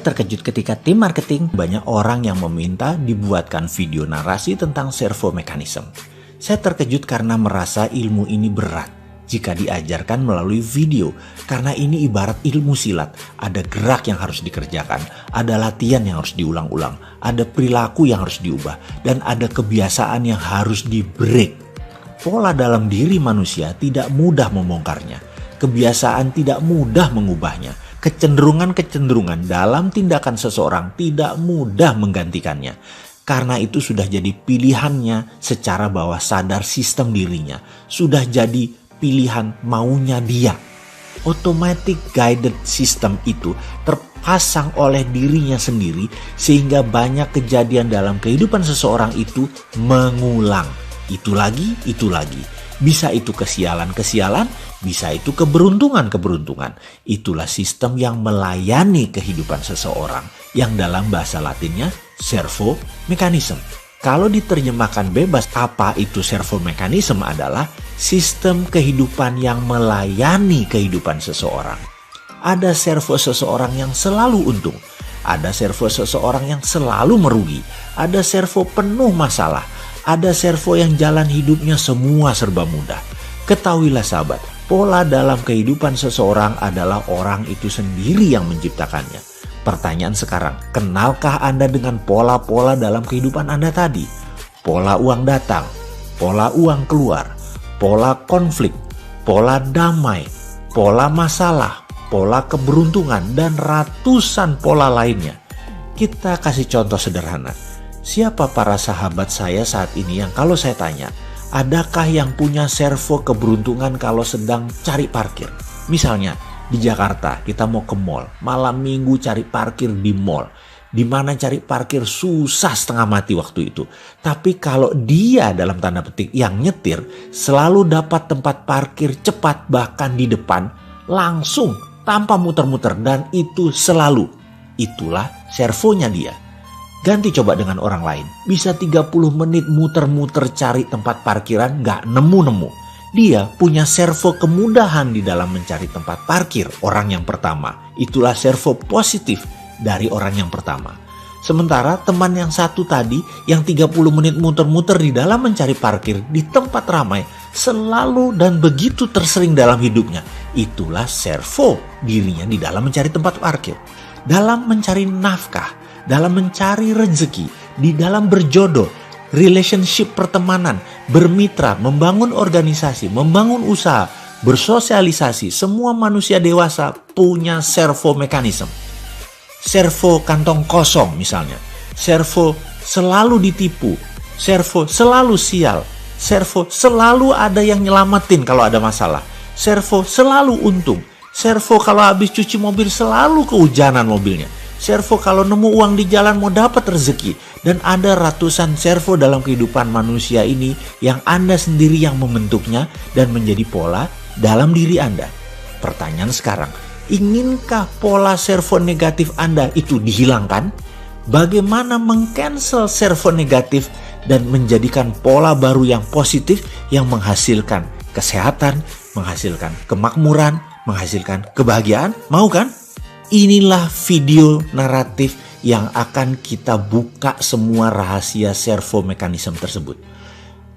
terkejut ketika tim marketing banyak orang yang meminta dibuatkan video narasi tentang servo mechanism. Saya terkejut karena merasa ilmu ini berat jika diajarkan melalui video, karena ini ibarat ilmu silat. Ada gerak yang harus dikerjakan, ada latihan yang harus diulang-ulang, ada perilaku yang harus diubah, dan ada kebiasaan yang harus di-break. Pola dalam diri manusia tidak mudah membongkarnya, kebiasaan tidak mudah mengubahnya, kecenderungan-kecenderungan dalam tindakan seseorang tidak mudah menggantikannya. Karena itu sudah jadi pilihannya secara bawah sadar sistem dirinya, sudah jadi pilihan maunya dia. Automatic guided system itu terpasang oleh dirinya sendiri sehingga banyak kejadian dalam kehidupan seseorang itu mengulang. Itu lagi. Bisa itu kesialan-kesialan, bisa itu keberuntungan-keberuntungan. Itulah sistem yang melayani kehidupan seseorang, yang dalam bahasa Latinnya servo mechanism. Kalau diterjemahkan bebas, apa itu servo mechanism adalah sistem kehidupan yang melayani kehidupan seseorang. Ada servo seseorang yang selalu untung, ada servo seseorang yang selalu merugi, ada servo penuh masalah, ada servo yang jalan hidupnya semua serba mudah. Ketahuilah sahabat, pola dalam kehidupan seseorang adalah orang itu sendiri yang menciptakannya. Pertanyaan sekarang, kenalkah Anda dengan pola-pola dalam kehidupan Anda tadi? Pola uang datang, pola uang keluar, pola konflik, pola damai, pola masalah, pola keberuntungan, dan ratusan pola lainnya. Kita kasih contoh sederhana. Siapa para sahabat saya saat ini yang kalau saya tanya, adakah yang punya servo keberuntungan kalau sedang cari parkir? Misalnya di Jakarta kita mau ke mall, malam minggu cari parkir di mall. Di mana cari parkir susah setengah mati waktu itu. Tapi kalau dia dalam tanda petik yang nyetir selalu dapat tempat parkir cepat bahkan di depan langsung tanpa muter-muter, dan itu selalu. Itulah servonya dia. Ganti coba dengan orang lain. Bisa 30 menit muter-muter cari tempat parkiran gak nemu-nemu. Dia punya servo kemudahan di dalam mencari tempat parkir orang yang pertama. Itulah servo positif dari orang yang pertama. Sementara teman yang satu tadi yang 30 menit muter-muter di dalam mencari parkir di tempat ramai selalu dan begitu tersering dalam hidupnya. Itulah servo dirinya di dalam mencari tempat parkir. Dalam mencari nafkah, dalam mencari rezeki, di dalam berjodoh, relationship pertemanan, bermitra, membangun organisasi, membangun usaha, bersosialisasi, semua manusia dewasa punya servo mechanism. Servo kantong kosong misalnya, servo selalu ditipu, servo selalu sial, servo selalu ada yang nyelamatin kalau ada masalah, servo selalu untung, servo kalau habis cuci mobil selalu kehujanan mobilnya, servo kalau nemu uang di jalan mau dapat rezeki. Dan ada ratusan servo dalam kehidupan manusia ini yang Anda sendiri yang membentuknya dan menjadi pola dalam diri Anda. Pertanyaan sekarang, inginkah pola servo negatif Anda itu dihilangkan? Bagaimana meng-cancel servo negatif dan menjadikan pola baru yang positif yang menghasilkan kesehatan, menghasilkan kemakmuran, menghasilkan kebahagiaan? Mau kan? Inilah video naratif yang akan kita buka semua rahasia servo mekanisme tersebut.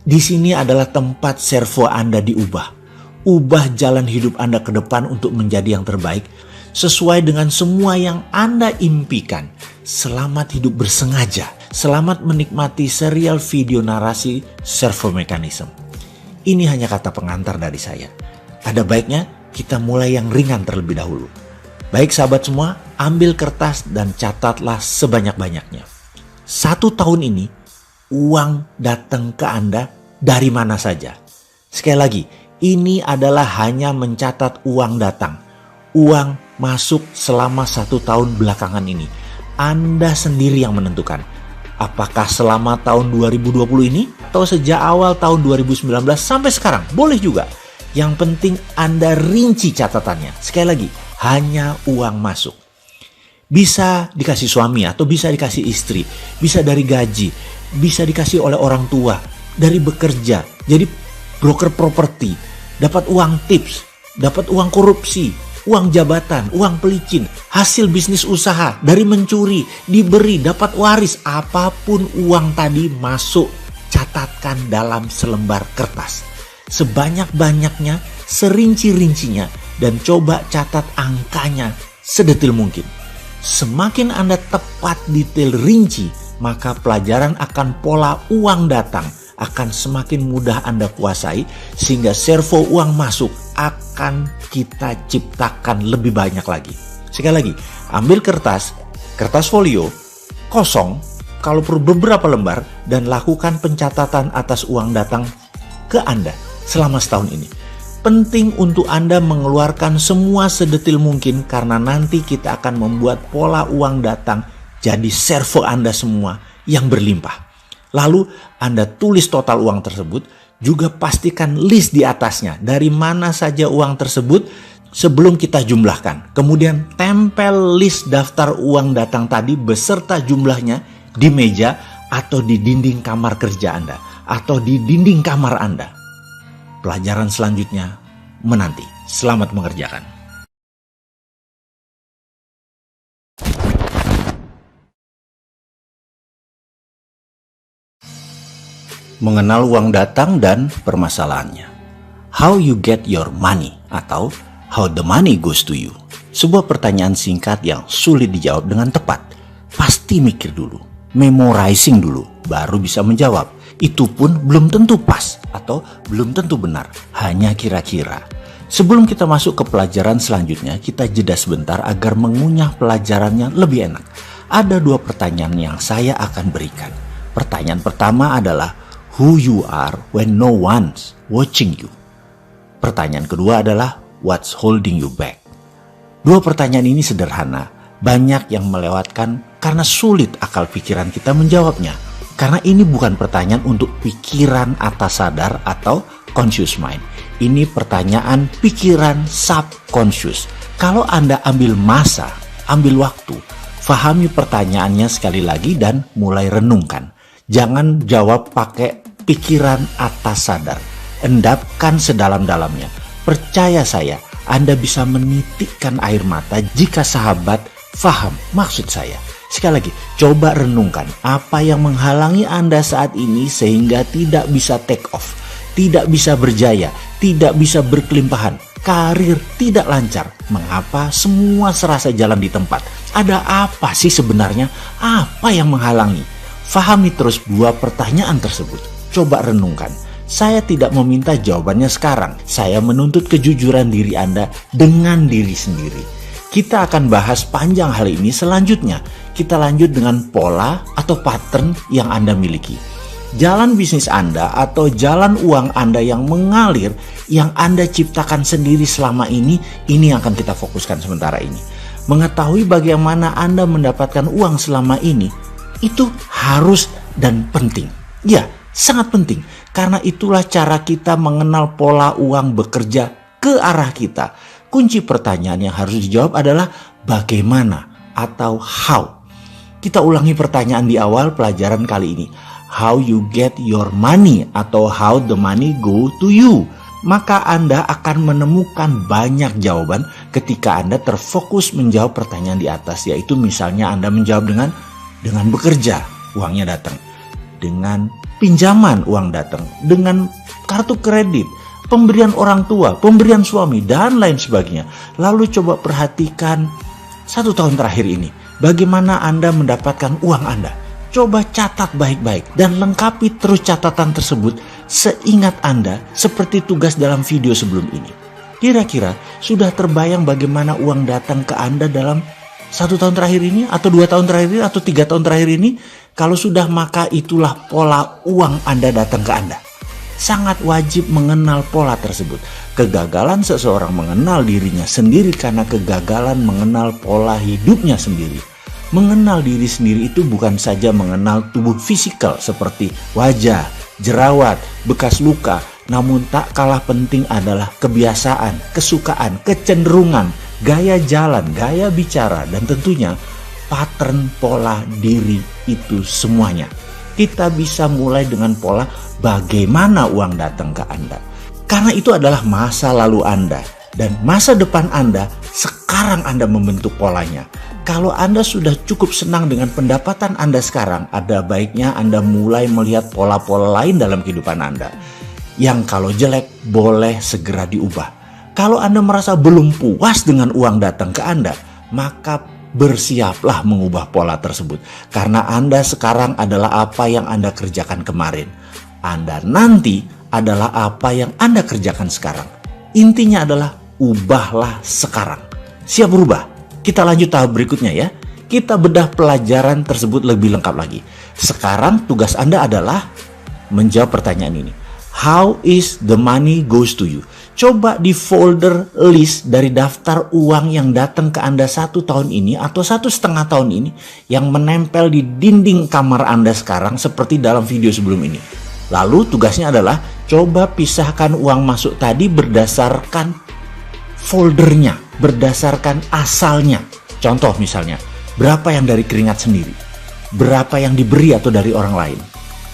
Di sini adalah tempat servo Anda diubah. Ubah jalan hidup Anda ke depan untuk menjadi yang terbaik sesuai dengan semua yang Anda impikan. Selamat hidup bersengaja. Selamat menikmati serial video narasi servo mekanisme. Ini hanya kata pengantar dari saya. Ada baiknya kita mulai yang ringan terlebih dahulu. Baik sahabat semua, ambil kertas dan catatlah sebanyak-banyaknya. 1 tahun ini, uang datang ke Anda dari mana saja. Sekali lagi, ini adalah hanya mencatat uang datang. Uang masuk selama 1 tahun belakangan ini. Anda sendiri yang menentukan. Apakah selama tahun 2020 ini atau sejak awal tahun 2019 sampai sekarang? Boleh juga. Yang penting Anda rinci catatannya. Sekali lagi, hanya uang masuk. Bisa dikasih suami atau bisa dikasih istri, bisa dari gaji, bisa dikasih oleh orang tua, dari bekerja, jadi broker properti, dapat uang tips, dapat uang korupsi, uang jabatan, uang pelicin, hasil bisnis usaha, dari mencuri, diberi, dapat waris, apapun uang tadi masuk, catatkan dalam selembar kertas. Sebanyak-banyaknya, serinci-rincinya, dan coba catat angkanya sedetil mungkin. Semakin Anda tepat detail rinci, maka pelajaran akan pola uang datang akan semakin mudah Anda kuasai, sehingga servo uang masuk akan kita ciptakan lebih banyak lagi. Sekali lagi, ambil kertas folio kosong, kalau perlu beberapa lembar, dan lakukan pencatatan atas uang datang ke Anda selama setahun ini. Penting untuk Anda mengeluarkan semua sedetil mungkin, karena nanti kita akan membuat pola uang datang jadi servo Anda semua yang berlimpah. Lalu Anda tulis total uang tersebut, juga pastikan list di atasnya dari mana saja uang tersebut sebelum kita jumlahkan. Kemudian tempel list daftar uang datang tadi beserta jumlahnya di meja atau di dinding kamar kerja Anda atau di dinding kamar Anda. Pelajaran selanjutnya menanti. Selamat mengerjakan. Mengenal uang datang dan permasalahannya. How you get your money atau how the money goes to you. Sebuah pertanyaan singkat yang sulit dijawab dengan tepat. Pasti mikir dulu, memorizing dulu, baru bisa menjawab. Itu pun belum tentu pas atau belum tentu benar, hanya kira-kira. Sebelum kita masuk ke pelajaran selanjutnya, kita jeda sebentar agar mengunyah pelajarannya lebih enak. Ada 2 pertanyaan yang saya akan berikan. Pertanyaan pertama adalah, who you are when no one's watching you. Pertanyaan kedua adalah, what's holding you back. 2 pertanyaan ini sederhana, banyak yang melewatkan karena sulit akal pikiran kita menjawabnya. Karena ini bukan pertanyaan untuk pikiran atas sadar atau conscious mind. Ini pertanyaan pikiran subconscious. Kalau Anda ambil masa, ambil waktu, fahami pertanyaannya sekali lagi dan mulai renungkan. Jangan jawab pakai pikiran atas sadar. Endapkan sedalam-dalamnya. Percaya saya, Anda bisa menitikkan air mata jika sahabat faham maksud saya. Sekali lagi, coba renungkan apa yang menghalangi Anda saat ini sehingga tidak bisa take off, tidak bisa berjaya, tidak bisa berkelimpahan, karir tidak lancar. Mengapa semua serasa jalan di tempat? Ada apa sih sebenarnya? Apa yang menghalangi? Fahami terus 2 pertanyaan tersebut. Coba renungkan. Saya tidak meminta jawabannya sekarang. Saya menuntut kejujuran diri Anda dengan diri sendiri. Kita akan bahas panjang hal ini selanjutnya. Kita lanjut dengan pola atau pattern yang Anda miliki. Jalan bisnis Anda atau jalan uang Anda yang mengalir, yang Anda ciptakan sendiri selama ini yang akan kita fokuskan sementara ini. Mengetahui bagaimana Anda mendapatkan uang selama ini, itu harus dan penting. Ya, sangat penting. Karena itulah cara kita mengenal pola uang bekerja ke arah kita. Kunci pertanyaan yang harus dijawab adalah bagaimana atau how. Kita ulangi pertanyaan di awal pelajaran kali ini. How you get your money atau how the money go to you. Maka Anda akan menemukan banyak jawaban ketika Anda terfokus menjawab pertanyaan di atas. Yaitu misalnya Anda menjawab dengan bekerja, uangnya datang. Dengan pinjaman, uang datang. Dengan kartu kredit, pemberian orang tua, pemberian suami, dan lain sebagainya. Lalu coba perhatikan 1 tahun terakhir ini. Bagaimana Anda mendapatkan uang Anda. Coba catat baik-baik dan lengkapi terus catatan tersebut seingat Anda seperti tugas dalam video sebelum ini. Kira-kira sudah terbayang bagaimana uang datang ke Anda dalam 1 tahun terakhir ini, atau 2 tahun terakhir ini, atau 3 tahun terakhir ini? Kalau sudah, maka itulah pola uang Anda datang ke Anda. Sangat wajib mengenal pola tersebut. Kegagalan seseorang mengenal dirinya sendiri karena kegagalan mengenal pola hidupnya sendiri. Mengenal diri sendiri itu bukan saja mengenal tubuh fisikal seperti wajah, jerawat, bekas luka. Namun tak kalah penting adalah kebiasaan, kesukaan, kecenderungan, gaya jalan, gaya bicara, dan tentunya pattern pola diri itu semuanya. Kita bisa mulai dengan pola bagaimana uang datang ke Anda. Karena itu adalah masa lalu Anda dan masa depan Anda sekarang Anda membentuk polanya. Kalau Anda sudah cukup senang dengan pendapatan Anda sekarang, ada baiknya Anda mulai melihat pola-pola lain dalam kehidupan Anda. Yang kalau jelek boleh segera diubah. Kalau Anda merasa belum puas dengan uang datang ke Anda, maka bersiaplah mengubah pola tersebut. Karena Anda sekarang adalah apa yang Anda kerjakan kemarin. Anda nanti adalah apa yang Anda kerjakan sekarang. Intinya adalah ubahlah sekarang. Siap berubah? Kita lanjut tahap berikutnya ya. Kita bedah pelajaran tersebut lebih lengkap lagi. Sekarang tugas Anda adalah menjawab pertanyaan ini. How is the money goes to you? Coba di folder list dari daftar uang yang datang ke Anda 1 tahun ini atau 1,5 tahun ini yang menempel di dinding kamar Anda sekarang seperti dalam video sebelum ini. Lalu tugasnya adalah coba pisahkan uang masuk tadi berdasarkan foldernya, berdasarkan asalnya. Contoh misalnya, berapa yang dari keringat sendiri, berapa yang diberi atau dari orang lain,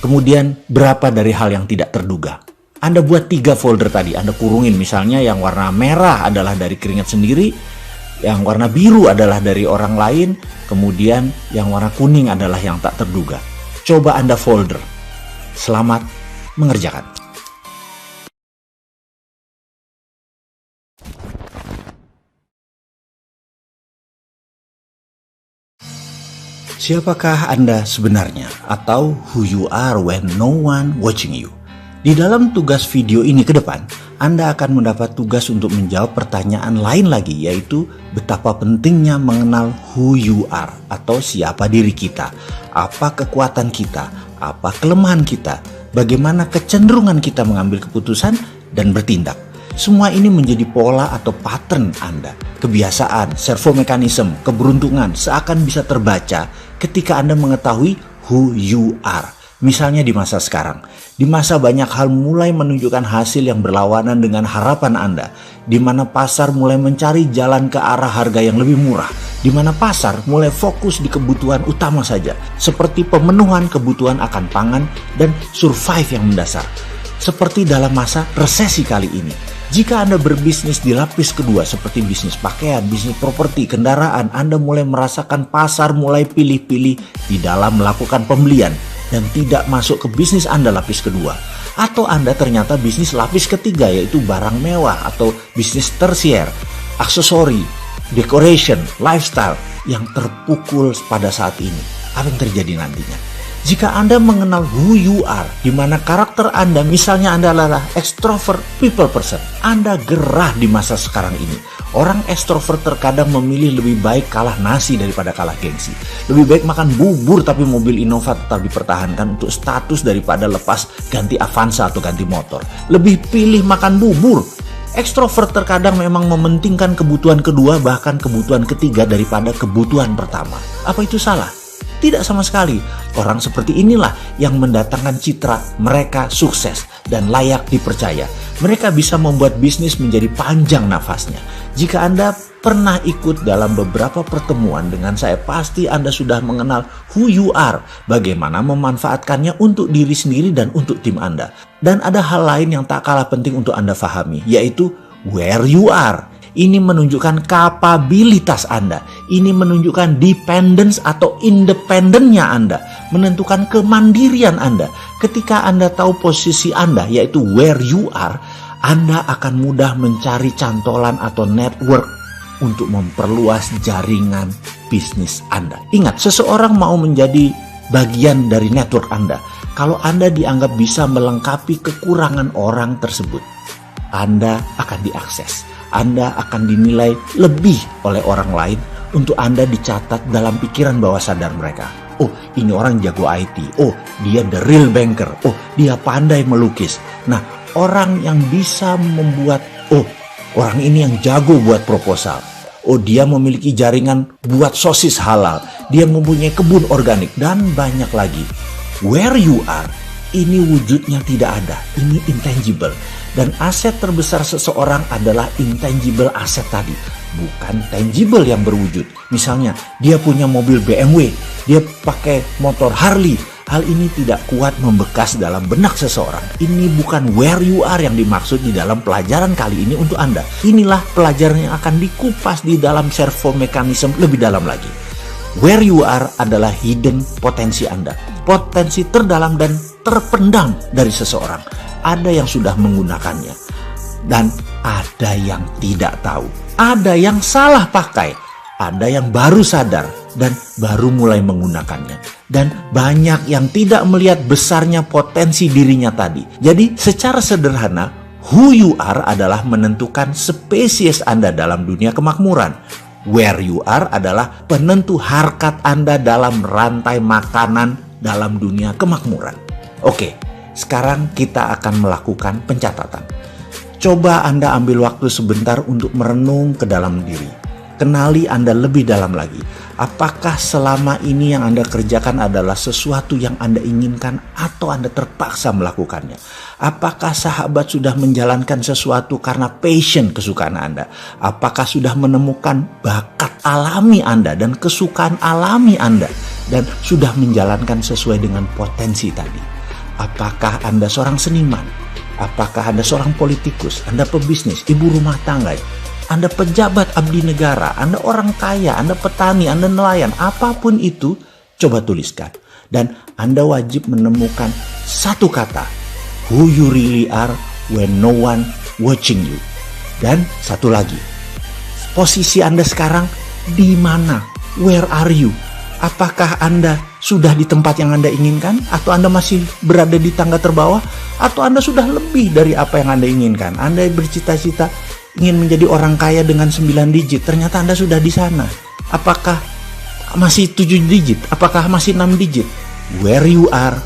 kemudian berapa dari hal yang tidak terduga. Anda buat 3 folder tadi, Anda kurungin, misalnya yang warna merah adalah dari keringat sendiri, yang warna biru adalah dari orang lain, kemudian yang warna kuning adalah yang tak terduga. Coba Anda folder. Selamat mengerjakan. Siapakah Anda sebenarnya? Atau who you are when no one watching you? Di dalam tugas video ini ke depan, Anda akan mendapat tugas untuk menjawab pertanyaan lain lagi, yaitu betapa pentingnya mengenal who you are atau siapa diri kita, apa kekuatan kita, apa kelemahan kita, bagaimana kecenderungan kita mengambil keputusan dan bertindak. Semua ini menjadi pola atau pattern Anda, kebiasaan, servo mekanisme, keberuntungan seakan bisa terbaca ketika Anda mengetahui who you are. Misalnya di masa sekarang, di masa banyak hal mulai menunjukkan hasil yang berlawanan dengan harapan Anda, di mana pasar mulai mencari jalan ke arah harga yang lebih murah, di mana pasar mulai fokus di kebutuhan utama saja, seperti pemenuhan kebutuhan akan pangan dan survive yang mendasar. Seperti dalam masa resesi kali ini, jika Anda berbisnis di lapis kedua seperti bisnis pakaian, bisnis properti, kendaraan, Anda mulai merasakan pasar mulai pilih-pilih di dalam melakukan pembelian dan tidak masuk ke bisnis Anda lapis kedua. Atau Anda ternyata bisnis lapis ketiga, yaitu barang mewah atau bisnis tersier, aksesori, decoration, lifestyle yang terpukul pada saat ini. Apa yang terjadi nantinya? Jika Anda mengenal who you are, di mana karakter Anda, misalnya Anda adalah extrovert people person, Anda gerah di masa sekarang ini. Orang extrovert terkadang memilih lebih baik kalah nasi daripada kalah gengsi. Lebih baik makan bubur tapi mobil Innova tetap dipertahankan untuk status daripada lepas ganti Avanza atau ganti motor. Lebih pilih makan bubur. Extrovert terkadang memang mementingkan kebutuhan kedua bahkan kebutuhan ketiga daripada kebutuhan pertama. Apa itu salah? Tidak sama sekali. Orang seperti inilah yang mendatangkan citra mereka sukses dan layak dipercaya. Mereka bisa membuat bisnis menjadi panjang nafasnya. Jika Anda pernah ikut dalam beberapa pertemuan dengan saya, pasti Anda sudah mengenal who you are, bagaimana memanfaatkannya untuk diri sendiri dan untuk tim Anda. Dan ada hal lain yang tak kalah penting untuk Anda pahami, yaitu where you are. Ini menunjukkan kapabilitas Anda. Ini menunjukkan dependence atau independennya Anda. Menentukan kemandirian Anda. Ketika Anda tahu posisi Anda, yaitu where you are, Anda akan mudah mencari cantolan atau network untuk memperluas jaringan bisnis Anda. Ingat, seseorang mau menjadi bagian dari network Anda kalau Anda dianggap bisa melengkapi kekurangan orang tersebut. Anda akan diakses. Anda akan dinilai lebih oleh orang lain untuk Anda dicatat dalam pikiran bawah sadar mereka. Oh, ini orang jago IT. Oh, dia the real banker. Oh, dia pandai melukis. Nah, orang yang bisa membuat, oh, orang ini yang jago buat proposal. Oh, dia memiliki jaringan buat sosis halal. Dia mempunyai kebun organik dan banyak lagi. Where you are, ini wujudnya tidak ada. Ini intangible. Dan aset terbesar seseorang adalah intangible aset tadi, bukan tangible yang berwujud. Misalnya, dia punya mobil BMW, dia pakai motor Harley, Hal ini tidak kuat membekas dalam benak seseorang. Ini bukan where you are yang dimaksud di dalam pelajaran kali ini untuk Anda. Inilah pelajaran yang akan dikupas di dalam servo mechanism lebih dalam lagi. Where you are adalah hidden potensi Anda. Potensi terdalam dan terpendam dari seseorang. Ada yang sudah menggunakannya. Dan ada yang tidak tahu. Ada yang salah pakai. Ada yang baru sadar dan baru mulai menggunakannya. Dan banyak yang tidak melihat besarnya potensi dirinya tadi. Jadi secara sederhana, who you are adalah menentukan spesies Anda dalam dunia kemakmuran. Where you are adalah penentu harkat Anda dalam rantai makanan dalam dunia kemakmuran. Oke, sekarang kita akan melakukan pencatatan. Coba Anda ambil waktu sebentar untuk merenung ke dalam diri. Kenali Anda lebih dalam lagi. Apakah selama ini yang Anda kerjakan adalah sesuatu yang Anda inginkan atau Anda terpaksa melakukannya? Apakah sahabat sudah menjalankan sesuatu karena passion kesukaan Anda? Apakah sudah menemukan bakat alami Anda dan kesukaan alami Anda dan sudah menjalankan sesuai dengan potensi tadi? Apakah Anda seorang seniman? Apakah Anda seorang politikus? Anda pebisnis, ibu rumah tangga? Anda pejabat abdi negara, Anda orang kaya, Anda petani, Anda nelayan, apapun itu, coba tuliskan. Dan Anda wajib menemukan satu kata, who you really are when no one watching you. Dan satu lagi, posisi Anda sekarang di mana? Where are you? Apakah Anda sudah di tempat yang Anda inginkan? Atau Anda masih berada di tangga terbawah? Atau Anda sudah lebih dari apa yang Anda inginkan? Anda bercita-cita ingin menjadi orang kaya dengan 9 digit, ternyata Anda sudah di sana. Apakah masih 7 digit? Apakah masih 6 digit? Where you are,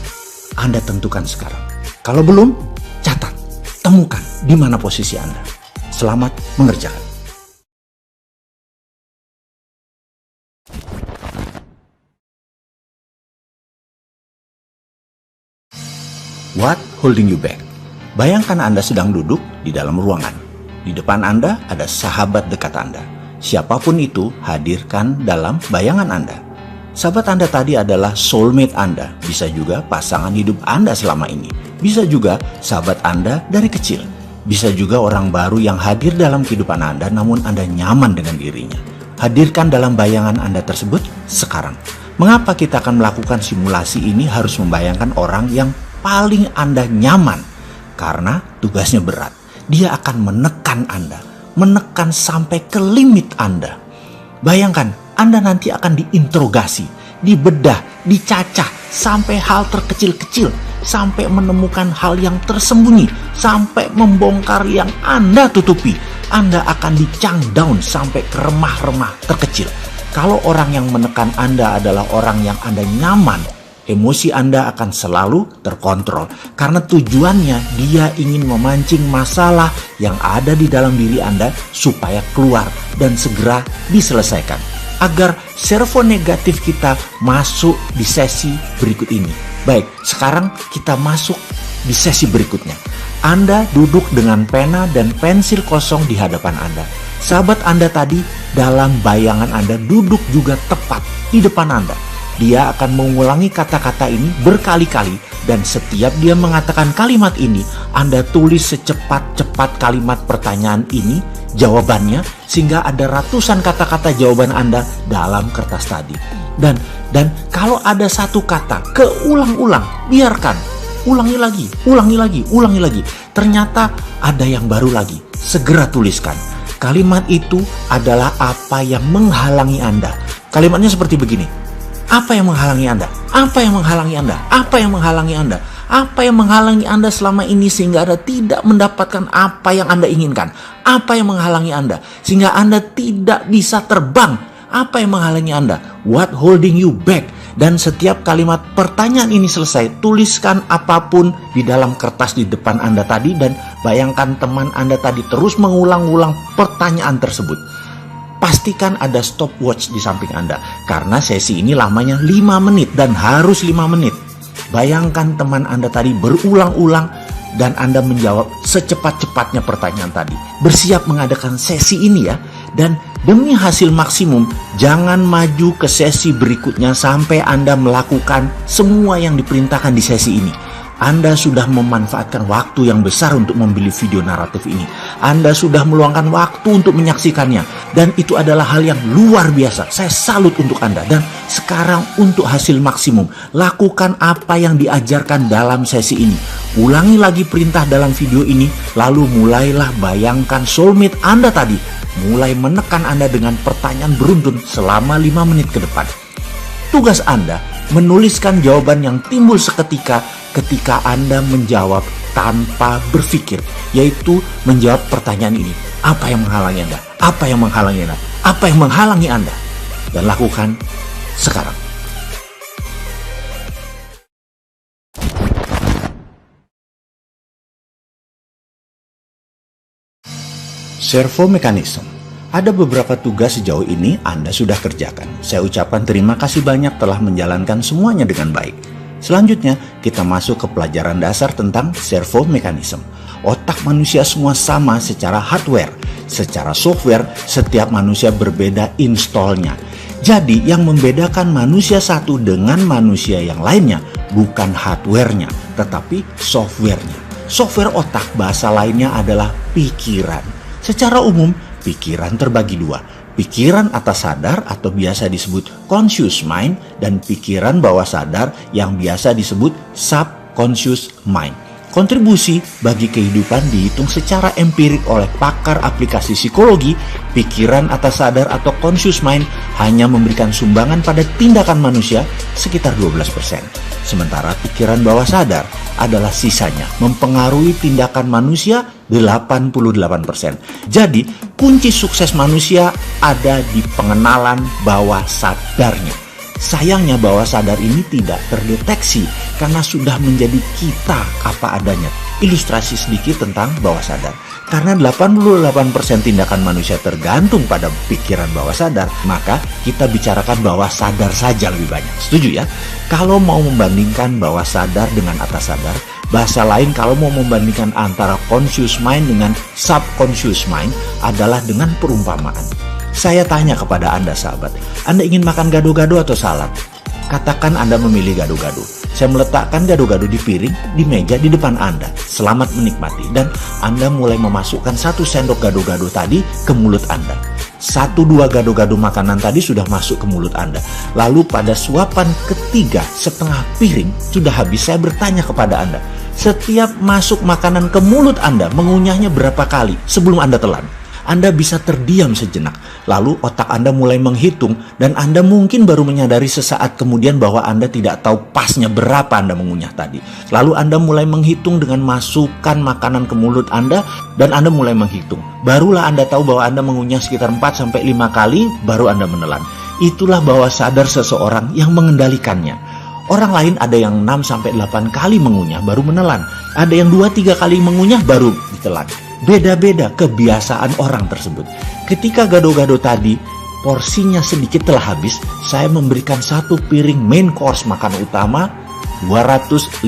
Anda tentukan sekarang. Kalau belum, catat, temukan di mana posisi Anda. Selamat mengerjakan. What holding you back? Bayangkan Anda sedang duduk di dalam ruangan. Di depan Anda ada sahabat dekat Anda. Siapapun itu, hadirkan dalam bayangan Anda. Sahabat Anda tadi adalah soulmate Anda. Bisa juga pasangan hidup Anda selama ini. Bisa juga sahabat Anda dari kecil. Bisa juga orang baru yang hadir dalam kehidupan Anda namun Anda nyaman dengan dirinya. Hadirkan dalam bayangan Anda tersebut sekarang. Mengapa kita akan melakukan simulasi ini harus membayangkan orang yang paling Anda nyaman? Karena tugasnya berat. Dia akan menekan Anda, menekan sampai ke limit Anda. Bayangkan, Anda nanti akan diinterogasi, dibedah, dicacah, sampai hal terkecil-kecil, sampai menemukan hal yang tersembunyi, sampai membongkar yang Anda tutupi. Anda akan di-chunk down sampai ke remah-remah terkecil. Kalau orang yang menekan Anda adalah orang yang Anda nyaman, emosi Anda akan selalu terkontrol karena tujuannya dia ingin memancing masalah yang ada di dalam diri Anda supaya keluar dan segera diselesaikan agar servo negatif kita masuk di sesi berikut ini. Baik, sekarang kita masuk di sesi berikutnya. Anda duduk dengan pena dan pensil kosong di hadapan Anda. Sahabat Anda tadi dalam bayangan Anda duduk juga tepat di depan Anda. Dia akan mengulangi kata-kata ini berkali-kali dan setiap dia mengatakan kalimat ini, Anda tulis secepat-cepat kalimat pertanyaan ini, jawabannya, sehingga ada ratusan kata-kata jawaban Anda dalam kertas tadi. Dan kalau ada satu kata keulang-ulang, biarkan, ulangi lagi. Ternyata ada yang baru lagi, segera tuliskan. Kalimat itu adalah apa yang menghalangi Anda. Kalimatnya seperti begini. Apa yang menghalangi Anda? Apa yang menghalangi Anda? Apa yang menghalangi Anda? Apa yang menghalangi Anda selama ini sehingga Anda tidak mendapatkan apa yang Anda inginkan? Apa yang menghalangi Anda sehingga Anda tidak bisa terbang? Apa yang menghalangi Anda? What holding you back? Dan setiap kalimat pertanyaan ini selesai, tuliskan apapun di dalam kertas di depan Anda tadi dan bayangkan teman Anda tadi terus mengulang-ulang pertanyaan tersebut. Pastikan ada stopwatch di samping Anda karena sesi ini lamanya 5 menit dan harus 5 menit. Bayangkan teman Anda tadi berulang-ulang dan Anda menjawab secepat-cepatnya pertanyaan tadi. Bersiap mengadakan sesi ini ya. Dan demi hasil maksimum, jangan maju ke sesi berikutnya sampai Anda melakukan semua yang diperintahkan di sesi ini. Anda sudah memanfaatkan waktu yang besar untuk membeli video naratif ini. Anda sudah meluangkan waktu untuk menyaksikannya. Dan itu adalah hal yang luar biasa. Saya salut untuk Anda. Dan sekarang untuk hasil maksimum, lakukan apa yang diajarkan dalam sesi ini. Ulangi lagi perintah dalam video ini, lalu mulailah bayangkan soulmate Anda tadi. Mulai menekan Anda dengan pertanyaan beruntun selama 5 menit ke depan. Tugas Anda menuliskan jawaban yang timbul seketika ketika Anda menjawab tanpa berpikir, yaitu menjawab pertanyaan ini. Apa yang menghalangi Anda? Apa yang menghalangi Anda? Apa yang menghalangi Anda? Dan lakukan sekarang. Servo mechanism. Ada beberapa tugas sejauh ini Anda sudah kerjakan. Saya ucapkan terima kasih banyak telah menjalankan semuanya dengan baik. Selanjutnya, kita masuk ke pelajaran dasar tentang servo mechanism. Otak manusia semua sama secara hardware. Secara software, setiap manusia berbeda installnya. Jadi, yang membedakan manusia satu dengan manusia yang lainnya bukan hardware-nya, tetapi software-nya. Software otak bahasa lainnya adalah pikiran. Secara umum, pikiran terbagi dua. Pikiran atas sadar atau biasa disebut conscious mind dan pikiran bawah sadar yang biasa disebut subconscious mind. Kontribusi bagi kehidupan dihitung secara empirik oleh pakar aplikasi psikologi. Pikiran atas sadar atau conscious mind hanya memberikan sumbangan pada tindakan manusia sekitar 12%. Sementara pikiran bawah sadar adalah sisanya mempengaruhi tindakan manusia 88%. Jadi, kunci sukses manusia ada di pengenalan bawah sadarnya. Sayangnya bawah sadar ini tidak terdeteksi karena sudah menjadi kita apa adanya. Ilustrasi sedikit tentang bawah sadar. Karena 88% tindakan manusia tergantung pada pikiran bawah sadar, maka kita bicarakan bawah sadar saja lebih banyak. Setuju ya? Kalau mau membandingkan bawah sadar dengan atas sadar, bahasa lain kalau mau membandingkan antara conscious mind dengan subconscious mind adalah dengan perumpamaan. Saya tanya kepada Anda sahabat, Anda ingin makan gado-gado atau salad? Katakan Anda memilih gado-gado. Saya meletakkan gado-gado di piring, di meja di depan Anda. Selamat menikmati. Dan Anda mulai memasukkan 1 sendok gado-gado tadi ke mulut Anda. 1-2 gado-gado makanan tadi sudah masuk ke mulut Anda. Lalu pada suapan ketiga setengah piring sudah habis, saya bertanya kepada Anda, setiap masuk makanan ke mulut Anda mengunyahnya berapa kali sebelum Anda telan? Anda bisa terdiam sejenak, lalu otak Anda mulai menghitung dan Anda mungkin baru menyadari sesaat kemudian bahwa Anda tidak tahu pasnya berapa Anda mengunyah tadi. Lalu Anda mulai menghitung dengan masukkan makanan ke mulut Anda dan Anda mulai menghitung. Barulah Anda tahu bahwa Anda mengunyah sekitar 4-5 kali, baru Anda menelan. Itulah bawah sadar seseorang yang mengendalikannya. Orang lain ada yang 6-8 kali mengunyah baru menelan. Ada yang 2-3 kali mengunyah baru ditelan. Beda-beda kebiasaan orang tersebut. Ketika gado-gado tadi porsinya sedikit telah habis, saya memberikan 1 piring main course makan utama, 250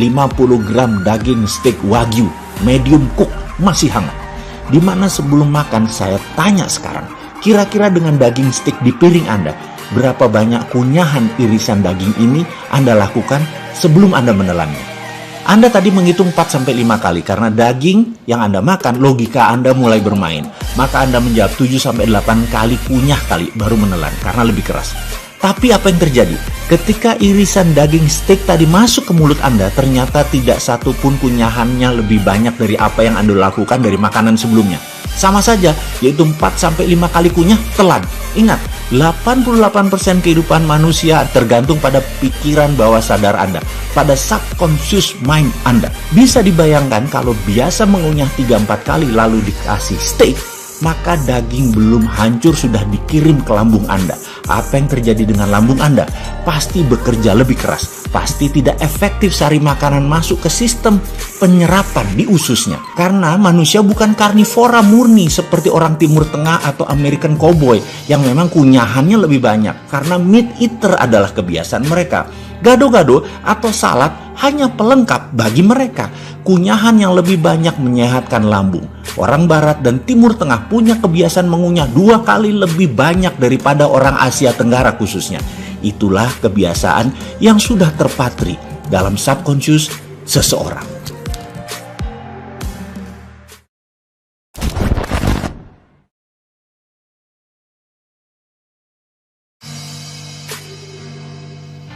gram daging steak wagyu medium cook masih hangat. Dimana sebelum makan saya tanya sekarang, kira-kira dengan daging steak di piring Anda, berapa banyak kunyahan irisan daging ini Anda lakukan sebelum Anda menelannya? Anda tadi menghitung 4-5 kali karena daging yang Anda makan, logika Anda mulai bermain. Maka Anda menjawab 7-8 kali kunyah kali baru menelan karena lebih keras. Tapi apa yang terjadi? Ketika irisan daging steak tadi masuk ke mulut Anda, ternyata tidak satu pun kunyahannya lebih banyak dari apa yang Anda lakukan dari makanan sebelumnya. Sama saja, yaitu 4-5 kali kunyah, telan. Ingat, 88% kehidupan manusia tergantung pada pikiran bawah sadar Anda, pada subconscious mind Anda. Bisa dibayangkan kalau biasa mengunyah 3-4 kali lalu dikasih steak, maka daging belum hancur sudah dikirim ke lambung Anda. Apa yang terjadi dengan lambung Anda? Pasti bekerja lebih keras. Pasti tidak efektif sari makanan masuk ke sistem penyerapan di ususnya. Karena manusia bukan karnivora murni seperti orang Timur Tengah atau American Cowboy yang memang kunyahannya lebih banyak. Karena meat eater adalah kebiasaan mereka. Gado-gado atau salad hanya pelengkap bagi mereka. Kunyahan yang lebih banyak menyehatkan lambung. Orang Barat dan Timur Tengah punya kebiasaan mengunyah 2 kali lebih banyak daripada orang Asia Tenggara khususnya. Itulah kebiasaan yang sudah terpatri dalam subconscious seseorang.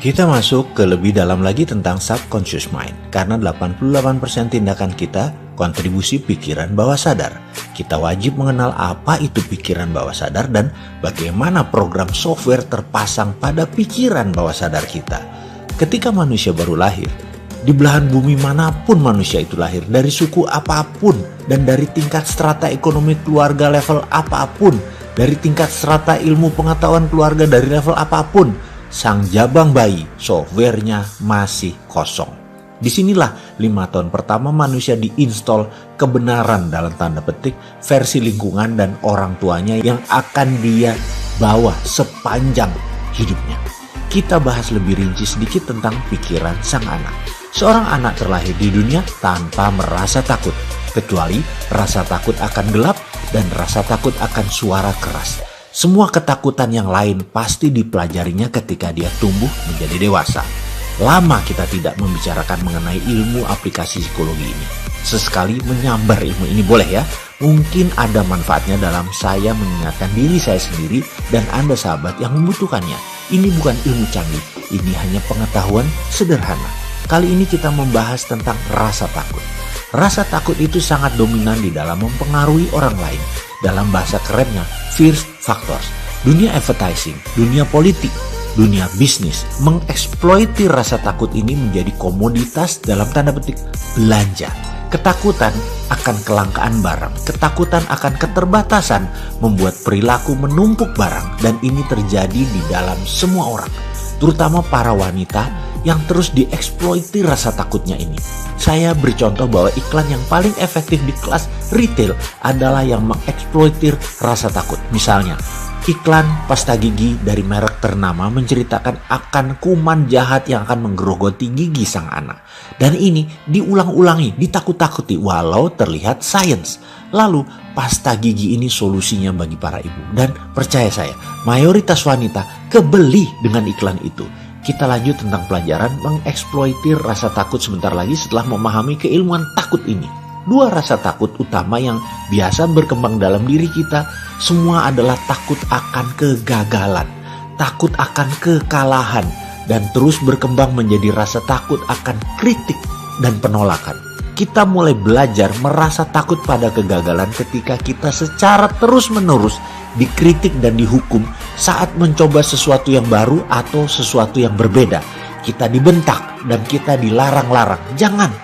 Kita masuk ke lebih dalam lagi tentang subconscious mind, karena 88% tindakan kita kontribusi pikiran bawah sadar. Kita wajib mengenal apa itu pikiran bawah sadar dan bagaimana program software terpasang pada pikiran bawah sadar kita. Ketika manusia baru lahir, di belahan bumi manapun manusia itu lahir, dari suku apapun dan dari tingkat strata ekonomi keluarga level apapun, dari tingkat strata ilmu pengetahuan keluarga dari level apapun, sang jabang bayi, softwarenya masih kosong. Disinilah 5 tahun pertama manusia diinstal kebenaran dalam tanda petik versi lingkungan dan orang tuanya yang akan dia bawa sepanjang hidupnya. Kita bahas lebih rinci sedikit tentang pikiran sang anak. Seorang anak terlahir di dunia tanpa merasa takut, kecuali rasa takut akan gelap dan rasa takut akan suara keras. Semua ketakutan yang lain pasti dipelajarinya ketika dia tumbuh menjadi dewasa. Lama kita tidak membicarakan mengenai ilmu aplikasi psikologi ini. Sesekali menyambar ilmu ini boleh ya. Mungkin ada manfaatnya dalam saya mengingatkan diri saya sendiri dan Anda sahabat yang membutuhkannya. Ini bukan ilmu canggih, ini hanya pengetahuan sederhana. Kali ini kita membahas tentang rasa takut. Rasa takut itu sangat dominan di dalam mempengaruhi orang lain. Dalam bahasa kerennya, fear factors. Dunia advertising, dunia politik, dunia bisnis mengeksploiti rasa takut ini menjadi komoditas dalam tanda petik belanja. Ketakutan akan kelangkaan barang, ketakutan akan keterbatasan membuat perilaku menumpuk barang, dan ini terjadi di dalam semua orang, terutama para wanita yang terus dieksploiti rasa takutnya ini. Saya beri contoh bahwa iklan yang paling efektif di kelas retail adalah yang mengeksploitir rasa takut. Misalnya, iklan pasta gigi dari merek ternama menceritakan akan kuman jahat yang akan menggerogoti gigi sang anak. Dan ini diulang-ulangi, ditakut-takuti walau terlihat sains. Lalu, pasta gigi ini solusinya bagi para ibu. Dan percaya saya, mayoritas wanita kebeli dengan iklan itu. Kita lanjut tentang pelajaran mengeksploitir rasa takut sebentar lagi setelah memahami keilmuan takut ini. 2 rasa takut utama yang biasa berkembang dalam diri kita semua adalah takut akan kegagalan, takut akan kekalahan, dan terus berkembang menjadi rasa takut akan kritik dan penolakan. Kita mulai belajar merasa takut pada kegagalan ketika kita secara terus-menerus dikritik dan dihukum saat mencoba sesuatu yang baru atau sesuatu yang berbeda. Kita dibentak dan kita dilarang-larang. Jangan,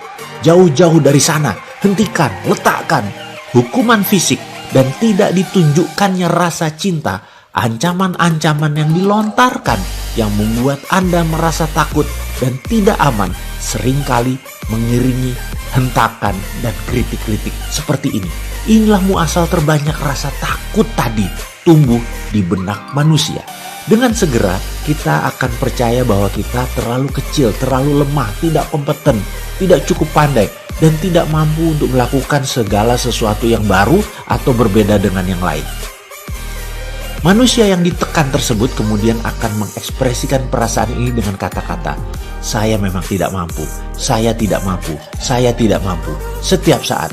jauh-jauh dari sana, hentikan, letakkan. Hukuman fisik dan tidak ditunjukkannya rasa cinta, ancaman-ancaman yang dilontarkan yang membuat Anda merasa takut dan tidak aman seringkali mengiringi hentakan dan kritik-kritik seperti ini. Inilah muasal terbanyak rasa takut tadi tumbuh di benak manusia. Dengan segera kita akan percaya bahwa kita terlalu kecil, terlalu lemah, tidak kompeten, tidak cukup pandai, dan tidak mampu untuk melakukan segala sesuatu yang baru atau berbeda dengan yang lain. Manusia yang ditekan tersebut kemudian akan mengekspresikan perasaan ini dengan kata-kata, saya memang tidak mampu, saya tidak mampu, saya tidak mampu. Setiap saat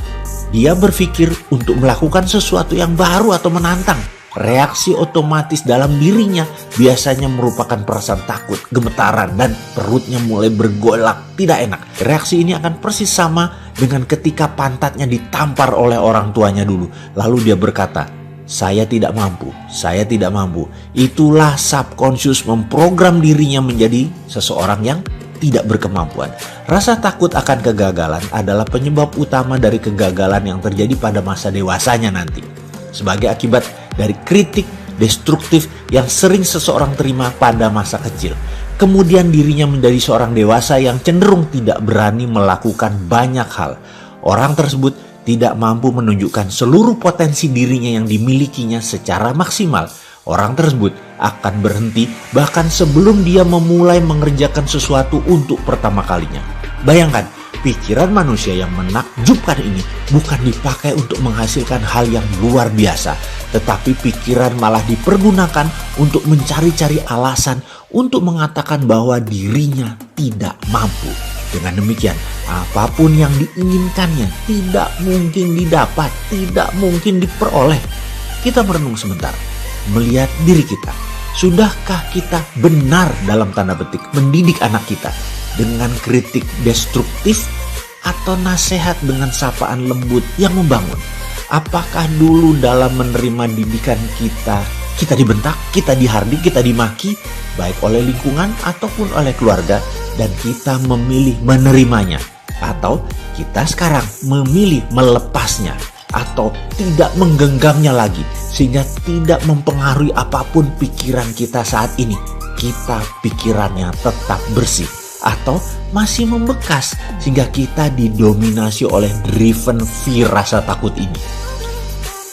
dia berpikir untuk melakukan sesuatu yang baru atau menantang, reaksi otomatis dalam dirinya biasanya merupakan perasaan takut, gemetaran, dan perutnya mulai bergolak, tidak enak. Reaksi ini akan persis sama dengan ketika pantatnya ditampar oleh orang tuanya dulu. Lalu dia berkata, saya tidak mampu, saya tidak mampu. Itulah subconscious memprogram dirinya menjadi seseorang yang tidak berkemampuan. Rasa takut akan kegagalan adalah penyebab utama dari kegagalan yang terjadi pada masa dewasanya nanti. Sebagai akibat dari kritik destruktif yang sering seseorang terima pada masa kecil. Kemudian dirinya menjadi seorang dewasa yang cenderung tidak berani melakukan banyak hal. Orang tersebut tidak mampu menunjukkan seluruh potensi dirinya yang dimilikinya secara maksimal. Orang tersebut akan berhenti bahkan sebelum dia memulai mengerjakan sesuatu untuk pertama kalinya. Bayangkan, Pikiran manusia yang menakjubkan ini bukan dipakai untuk menghasilkan hal yang luar biasa, tetapi pikiran malah dipergunakan untuk mencari-cari alasan untuk mengatakan bahwa dirinya tidak mampu. Dengan demikian, apapun yang diinginkannya tidak mungkin didapat, tidak mungkin diperoleh. Kita merenung sebentar, melihat diri kita. Sudahkah kita benar dalam tanda petik mendidik anak kita dengan kritik destruktif atau nasihat dengan sapaan lembut yang membangun? Apakah dulu dalam menerima didikan kita dibentak, kita dihardik, kita dimaki, baik oleh lingkungan ataupun oleh keluarga, dan kita memilih menerimanya? Atau kita sekarang memilih melepasnya atau tidak menggenggamnya lagi sehingga tidak mempengaruhi apapun pikiran kita saat ini? Kita pikirannya tetap bersih atau masih membekas sehingga kita didominasi oleh driven fear, rasa takut ini.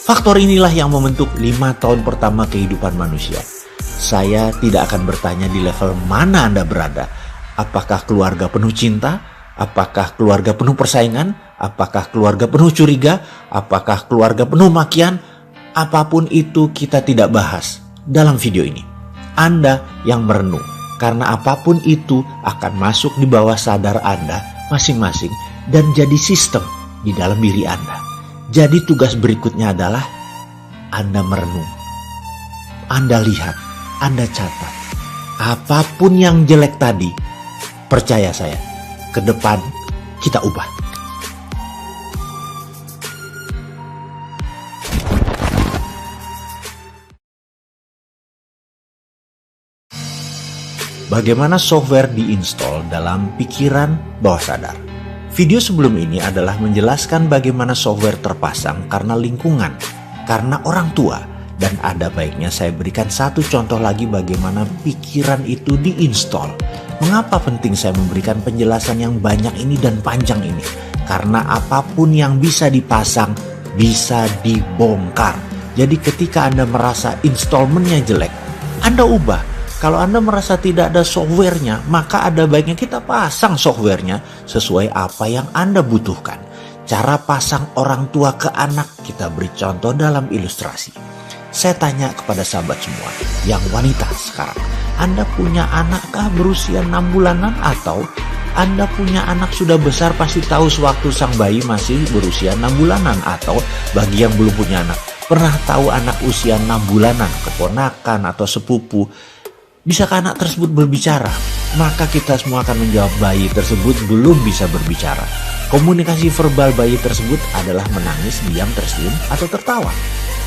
Faktor inilah yang membentuk 5 tahun pertama kehidupan manusia. Saya tidak akan bertanya di level mana Anda berada. Apakah keluarga penuh cinta? Apakah keluarga penuh persaingan? Apakah keluarga penuh curiga? Apakah keluarga penuh makian? Apapun itu kita tidak bahas dalam video ini. Anda yang merenung, karena apapun itu akan masuk di bawah sadar Anda masing-masing dan jadi sistem di dalam diri Anda. Jadi tugas berikutnya adalah Anda merenung. Anda lihat, Anda catat. Apapun yang jelek tadi, percaya saya, ke depan kita ubah. Bagaimana software diinstal dalam pikiran bawah sadar? Video sebelum ini adalah menjelaskan bagaimana software terpasang karena lingkungan, karena orang tua, dan ada baiknya saya berikan satu contoh lagi bagaimana pikiran itu diinstal. Mengapa penting saya memberikan penjelasan yang banyak ini dan panjang ini? Karena apapun yang bisa dipasang bisa dibongkar. Jadi ketika Anda merasa installmentnya jelek, Anda ubah. Kalau Anda merasa tidak ada softwarenya, maka ada baiknya kita pasang softwarenya sesuai apa yang Anda butuhkan. Cara pasang orang tua ke anak kita beri contoh dalam ilustrasi. Saya tanya kepada sahabat semua yang wanita sekarang, Anda punya anakkah berusia 6 bulanan atau Anda punya anak sudah besar pasti tahu sewaktu sang bayi masih berusia 6 bulanan, atau bagi yang belum punya anak, pernah tahu anak usia 6 bulanan, keponakan atau sepupu. Bisakah anak tersebut berbicara? Maka kita semua akan menjawab bayi tersebut belum bisa berbicara. Komunikasi verbal bayi tersebut adalah menangis, diam, tersenyum, atau tertawa.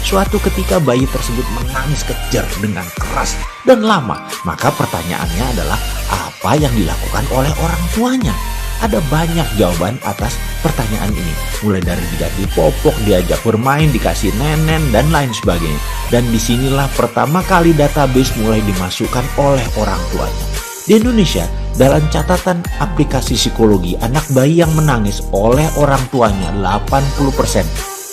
Suatu ketika bayi tersebut menangis kejer dengan keras dan lama, maka pertanyaannya adalah apa yang dilakukan oleh orang tuanya? Ada banyak jawaban atas pertanyaan ini, mulai dari diganti popok, diajak bermain, dikasih nenen, dan lain sebagainya. Dan disinilah pertama kali database mulai dimasukkan oleh orang tuanya. Di Indonesia, dalam catatan aplikasi psikologi, anak bayi yang menangis oleh orang tuanya 80%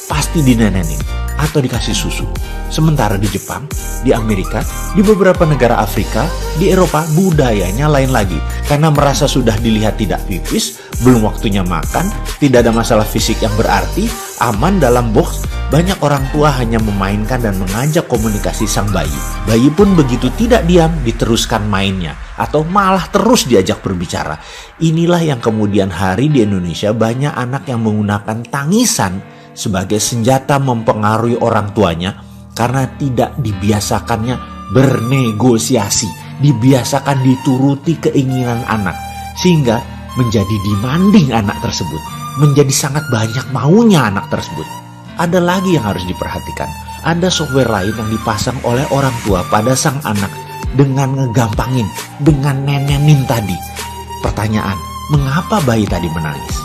pasti dinenenin atau dikasih susu. Sementara di Jepang, di Amerika, di beberapa negara Afrika, di Eropa, budayanya lain lagi. Karena merasa sudah dilihat tidak pipis, belum waktunya makan, tidak ada masalah fisik yang berarti, aman dalam box, banyak orang tua hanya memainkan dan mengajak komunikasi sang bayi. Bayi pun begitu tidak diam, diteruskan mainnya, atau malah terus diajak berbicara. Inilah yang kemudian hari di Indonesia banyak anak yang menggunakan tangisan sebagai senjata mempengaruhi orang tuanya karena tidak dibiasakannya bernegosiasi, dibiasakan dituruti keinginan anak, sehingga menjadi demanding anak tersebut, menjadi sangat banyak maunya anak tersebut. Ada lagi yang harus diperhatikan, ada software lain yang dipasang oleh orang tua pada sang anak dengan ngegampangin, dengan nenenin tadi. Pertanyaan, mengapa bayi tadi menangis?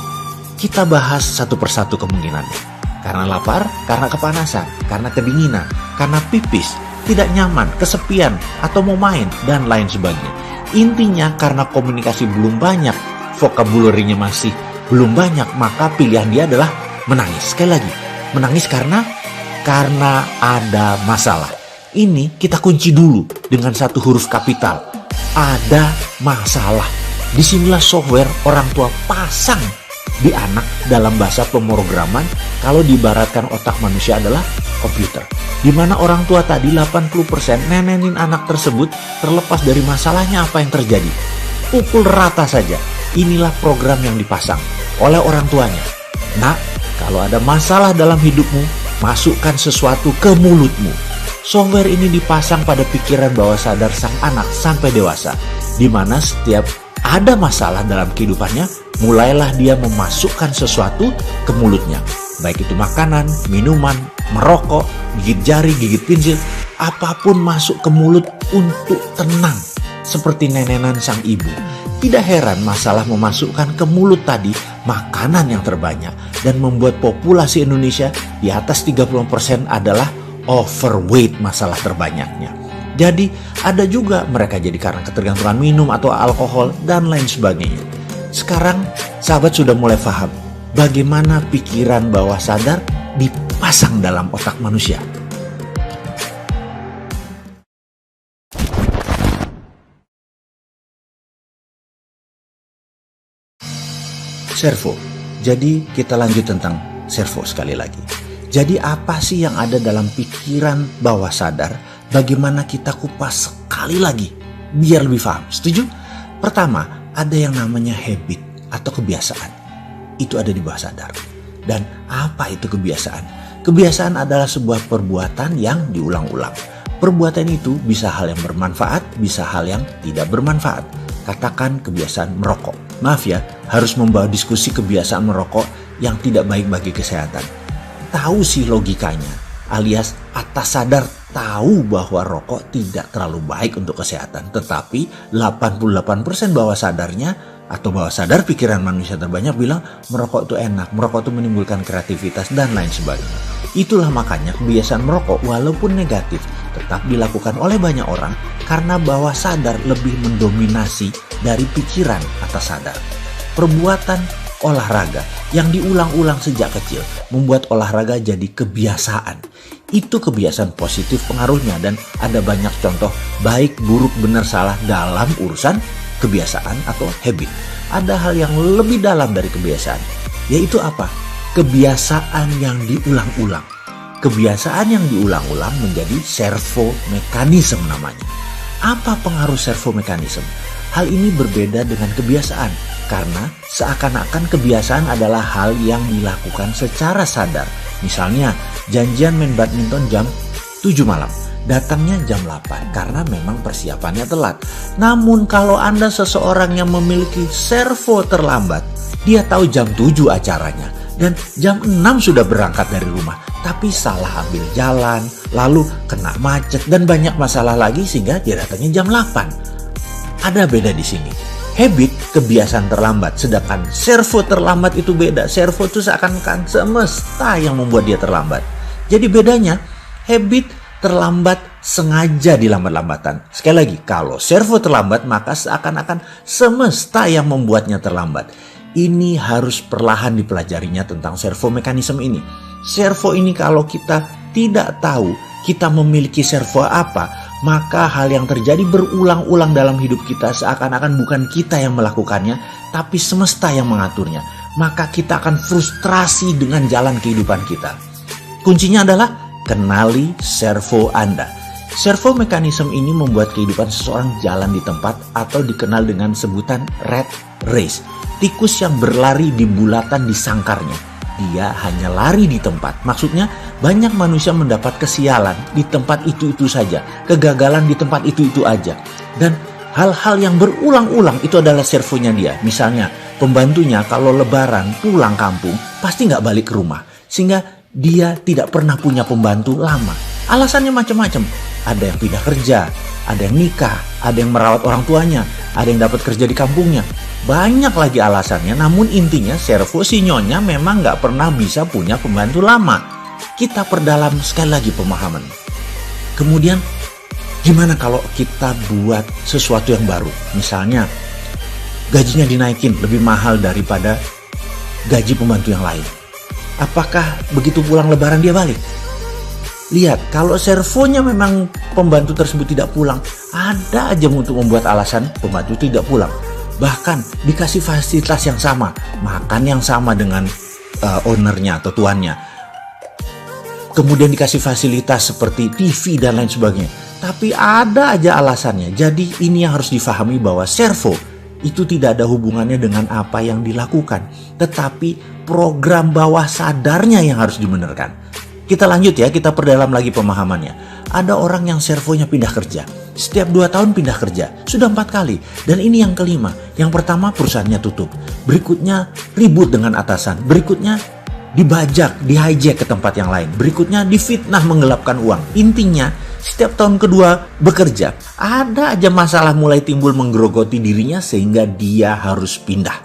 Kita bahas satu persatu kemungkinannya. Karena lapar, karena kepanasan, karena kedinginan, karena pipis, tidak nyaman, kesepian, atau mau main, dan lain sebagainya. Intinya karena komunikasi belum banyak, vocabulary-nya masih belum banyak, maka pilihan dia adalah menangis. Sekali lagi, menangis karena ada masalah. Ini kita kunci dulu dengan satu huruf kapital. Ada masalah. Disinilah software orang tua pasang Di anak dalam bahasa pemrograman, kalau diibaratkan otak manusia adalah komputer. Di mana orang tua tadi 80% nenenin anak tersebut terlepas dari masalahnya apa yang terjadi. Pukul rata saja. Inilah program yang dipasang oleh orang tuanya. Nak, kalau ada masalah dalam hidupmu, masukkan sesuatu ke mulutmu. Software ini dipasang pada pikiran bawah sadar sang anak sampai dewasa, di mana setiap ada masalah dalam kehidupannya, mulailah dia memasukkan sesuatu ke mulutnya. Baik itu makanan, minuman, merokok, gigit jari, gigit pensil, apapun masuk ke mulut untuk tenang. Seperti nenenan sang ibu. Tidak heran masalah memasukkan ke mulut tadi makanan yang terbanyak dan membuat populasi Indonesia di atas 30% adalah overweight, masalah terbanyaknya. Jadi ada juga mereka jadi karena ketergantungan minum atau alkohol dan lain sebagainya. Sekarang sahabat sudah mulai paham bagaimana pikiran bawah sadar dipasang dalam otak manusia. Servo. Jadi kita lanjut tentang servo sekali lagi. Jadi apa sih yang ada dalam pikiran bawah sadar? Bagaimana kita kupas sekali lagi biar lebih paham. Setuju? Pertama, ada yang namanya habit atau kebiasaan. Itu ada di bawah sadar. Dan apa itu kebiasaan? Kebiasaan adalah sebuah perbuatan yang diulang-ulang. Perbuatan itu bisa hal yang bermanfaat, bisa hal yang tidak bermanfaat. Katakan kebiasaan merokok. Maaf ya, harus membawa diskusi kebiasaan merokok yang tidak baik bagi kesehatan. Tahu sih logikanya, alias atas sadar tahu bahwa rokok tidak terlalu baik untuk kesehatan. Tetapi 88% bawah sadarnya atau bawah sadar pikiran manusia terbanyak bilang merokok itu enak, merokok itu menimbulkan kreativitas dan lain sebagainya. Itulah makanya kebiasaan merokok walaupun negatif tetap dilakukan oleh banyak orang karena bawah sadar lebih mendominasi dari pikiran atas sadar. Perbuatan olahraga yang diulang-ulang sejak kecil membuat olahraga jadi kebiasaan. Itu kebiasaan positif pengaruhnya dan ada banyak contoh baik, buruk, benar, salah dalam urusan kebiasaan atau habit. Ada hal yang lebih dalam dari kebiasaan, yaitu apa? Kebiasaan yang diulang-ulang. Kebiasaan yang diulang-ulang menjadi servo mekanisme namanya. Apa pengaruh servo mekanisme? Hal ini berbeda dengan kebiasaan karena seakan-akan kebiasaan adalah hal yang dilakukan secara sadar. Misalnya janjian main badminton jam 7 malam. Datangnya jam 8 karena memang persiapannya telat. Namun kalau Anda seseorang yang memiliki servo terlambat, dia tahu jam 7 acaranya dan jam 6 sudah berangkat dari rumah. Tapi salah ambil jalan, lalu kena macet dan banyak masalah lagi sehingga dia datangnya jam 8. Ada beda di sini. Habit, kebiasaan terlambat, sedangkan servo terlambat itu beda. Servo itu seakan-akan semesta yang membuat dia terlambat. Jadi bedanya, habit terlambat sengaja dilambat-lambatan. Sekali lagi, kalau servo terlambat maka seakan-akan semesta yang membuatnya terlambat. Ini harus perlahan dipelajarinya tentang servo mekanisme ini. Servo ini kalau kita tidak tahu kita memiliki servo apa, maka hal yang terjadi berulang-ulang dalam hidup kita seakan-akan bukan kita yang melakukannya, tapi semesta yang mengaturnya. Maka kita akan frustrasi dengan jalan kehidupan kita. Kuncinya adalah kenali servo Anda. Servo mekanisme ini membuat kehidupan seseorang jalan di tempat atau dikenal dengan sebutan rat race. Tikus yang berlari di bulatan di sangkarnya. Dia hanya lari di tempat. Maksudnya banyak manusia mendapat kesialan di tempat itu-itu saja. Kegagalan di tempat itu-itu aja. Dan hal-hal yang berulang-ulang itu adalah servonya dia. Misalnya pembantunya kalau lebaran pulang kampung pasti nggak balik ke rumah. Sehingga dia tidak pernah punya pembantu lama. Alasannya macam-macam. Ada yang pindah kerja, ada yang nikah, ada yang merawat orang tuanya, ada yang dapat kerja di kampungnya. Banyak lagi alasannya, namun intinya servo si nyonya memang nggak pernah bisa punya pembantu lama. Kita perdalam sekali lagi pemahaman. Kemudian gimana kalau kita buat sesuatu yang baru? Misalnya gajinya dinaikin lebih mahal daripada gaji pembantu yang lain. Apakah begitu pulang lebaran dia balik? Lihat, kalau servonya memang pembantu tersebut tidak pulang, ada aja untuk membuat alasan pembantu tidak pulang. Bahkan dikasih fasilitas yang sama, makan yang sama dengan ownernya atau tuannya. Kemudian dikasih fasilitas seperti TV dan lain sebagainya. Tapi ada aja alasannya. Jadi ini yang harus difahami bahwa servo itu tidak ada hubungannya dengan apa yang dilakukan. Tetapi program bawah sadarnya yang harus dibenarkan. Kita lanjut ya, kita perdalam lagi pemahamannya. Ada orang yang servonya pindah kerja. Setiap 2 tahun pindah kerja. Sudah 4 kali. Dan ini yang kelima. Yang pertama perusahaannya tutup. Berikutnya ribut dengan atasan. Berikutnya dibajak, di-hijack ke tempat yang lain. Berikutnya difitnah menggelapkan uang. Intinya setiap tahun kedua bekerja, ada aja masalah mulai timbul menggerogoti dirinya sehingga dia harus pindah.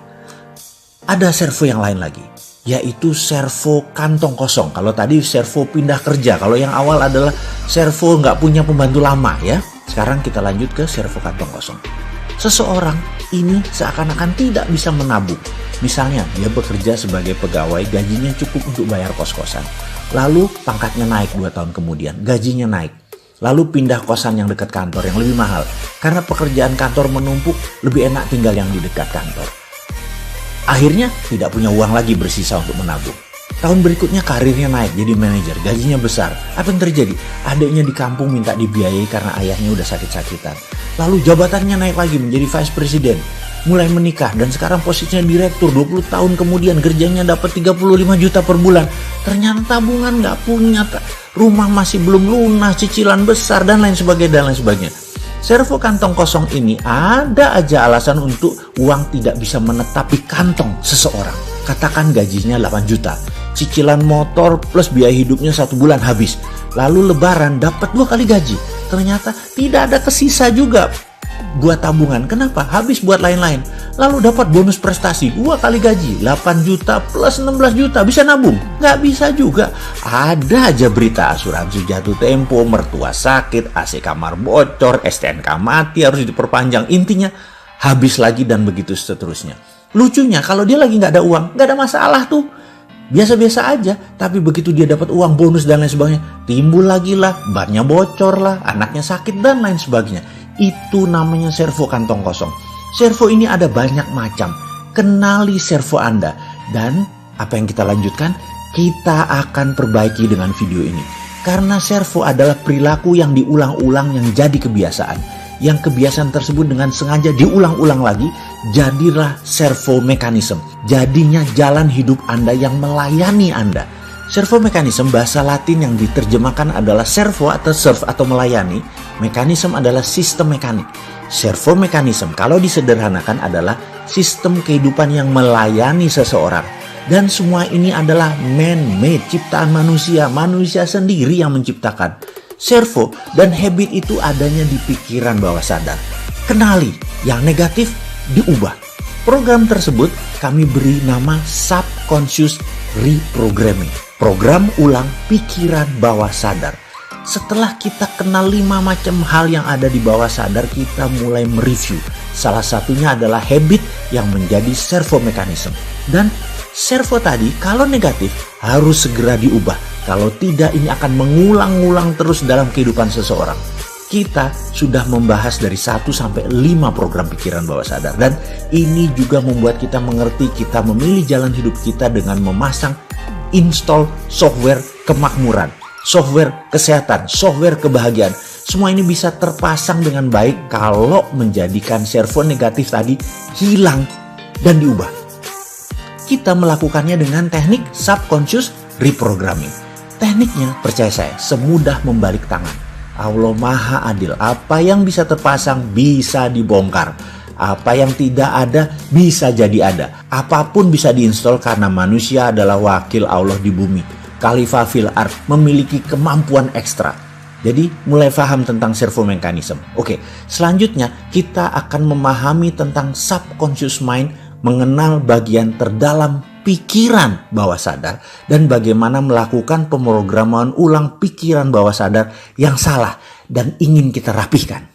Ada servo yang lain lagi, yaitu servo kantong kosong. Kalau tadi servo pindah kerja, kalau yang awal adalah servo nggak punya pembantu lama ya. Sekarang kita lanjut ke servo kantong kosong. Seseorang ini seakan-akan tidak bisa menabung. Misalnya dia bekerja sebagai pegawai, gajinya cukup untuk bayar kos-kosan. Lalu pangkatnya naik 2 tahun kemudian, gajinya naik. Lalu pindah kosan yang dekat kantor yang lebih mahal. Karena pekerjaan kantor menumpuk, lebih enak tinggal yang di dekat kantor. Akhirnya tidak punya uang lagi bersisa untuk menabung. Tahun berikutnya karirnya naik jadi manajer, gajinya besar. Apa yang terjadi? Adiknya di kampung minta dibiayai karena ayahnya udah sakit-sakitan. Lalu jabatannya naik lagi menjadi vice president. Mulai menikah dan sekarang posisinya direktur. 20 tahun kemudian kerjanya dapat 35 juta per bulan. Ternyata tabungan nggak punya, rumah masih belum lunas, cicilan besar dan lain sebagainya dan lain sebagainya. Servo kantong kosong ini ada aja alasan untuk uang tidak bisa menetap di kantong seseorang. Katakan gajinya 8 juta, cicilan motor plus biaya hidupnya 1 bulan habis. Lalu lebaran dapat 2 kali gaji. Ternyata tidak ada kesisa juga buat tabungan. Kenapa? Habis buat lain-lain. Lalu dapat bonus prestasi 2 kali gaji, 8 juta plus 16 juta. Bisa nabung? Nggak bisa juga. Ada aja berita asuransi jatuh tempo, mertua sakit, AC kamar bocor, STNK mati harus diperpanjang. Intinya habis lagi dan begitu seterusnya. Lucunya kalau dia lagi nggak ada uang, nggak ada masalah tuh. Biasa-biasa aja, tapi begitu dia dapat uang bonus dan lain sebagainya, timbul lagi lah, bannya bocor lah, anaknya sakit dan lain sebagainya. Itu namanya servo kantong kosong. Servo ini ada banyak macam. Kenali servo Anda. Dan apa yang kita lanjutkan? Kita akan perbaiki dengan video ini. Karena servo adalah perilaku yang diulang-ulang yang jadi kebiasaan. Yang kebiasaan tersebut dengan sengaja diulang-ulang lagi, jadilah servo mekanisme. Jadinya jalan hidup Anda yang melayani Anda. Servo mekanisme bahasa Latin yang diterjemahkan adalah servo atau serve atau melayani. Mekanisme adalah sistem mekanik. Servo mekanisme kalau disederhanakan adalah sistem kehidupan yang melayani seseorang. Dan semua ini adalah man-made, ciptaan manusia. Manusia sendiri yang menciptakan. Servo dan habit itu adanya di pikiran bawah sadar. Kenali, yang negatif diubah. Program tersebut kami beri nama subconscious reprogramming. Program ulang pikiran bawah sadar. Setelah kita kenal 5 macam hal yang ada di bawah sadar, kita mulai mereview. Salah satunya adalah habit yang menjadi servo mekanisme. Dan servo tadi kalau negatif harus segera diubah. Kalau tidak ini akan mengulang-ulang terus dalam kehidupan seseorang. Kita sudah membahas dari 1 sampai 5 program pikiran bawah sadar. Dan ini juga membuat kita mengerti kita memilih jalan hidup kita dengan memasang install software kemakmuran, software kesehatan, software kebahagiaan. Semua ini bisa terpasang dengan baik kalau menjadikan servo negatif tadi hilang dan diubah. Kita melakukannya dengan teknik subconscious reprogramming. Tekniknya, percaya saya, semudah membalik tangan. Allah Maha Adil. Apa yang bisa terpasang bisa dibongkar. Apa yang tidak ada bisa jadi ada. Apapun bisa diinstal karena manusia adalah wakil Allah di bumi. Khalifah fil ard, memiliki kemampuan ekstra. Jadi mulai paham tentang servo mekanisme. Oke, selanjutnya kita akan memahami tentang subconscious mind, mengenal bagian terdalam pikiran bawah sadar dan bagaimana melakukan pemrograman ulang pikiran bawah sadar yang salah dan ingin kita rapihkan.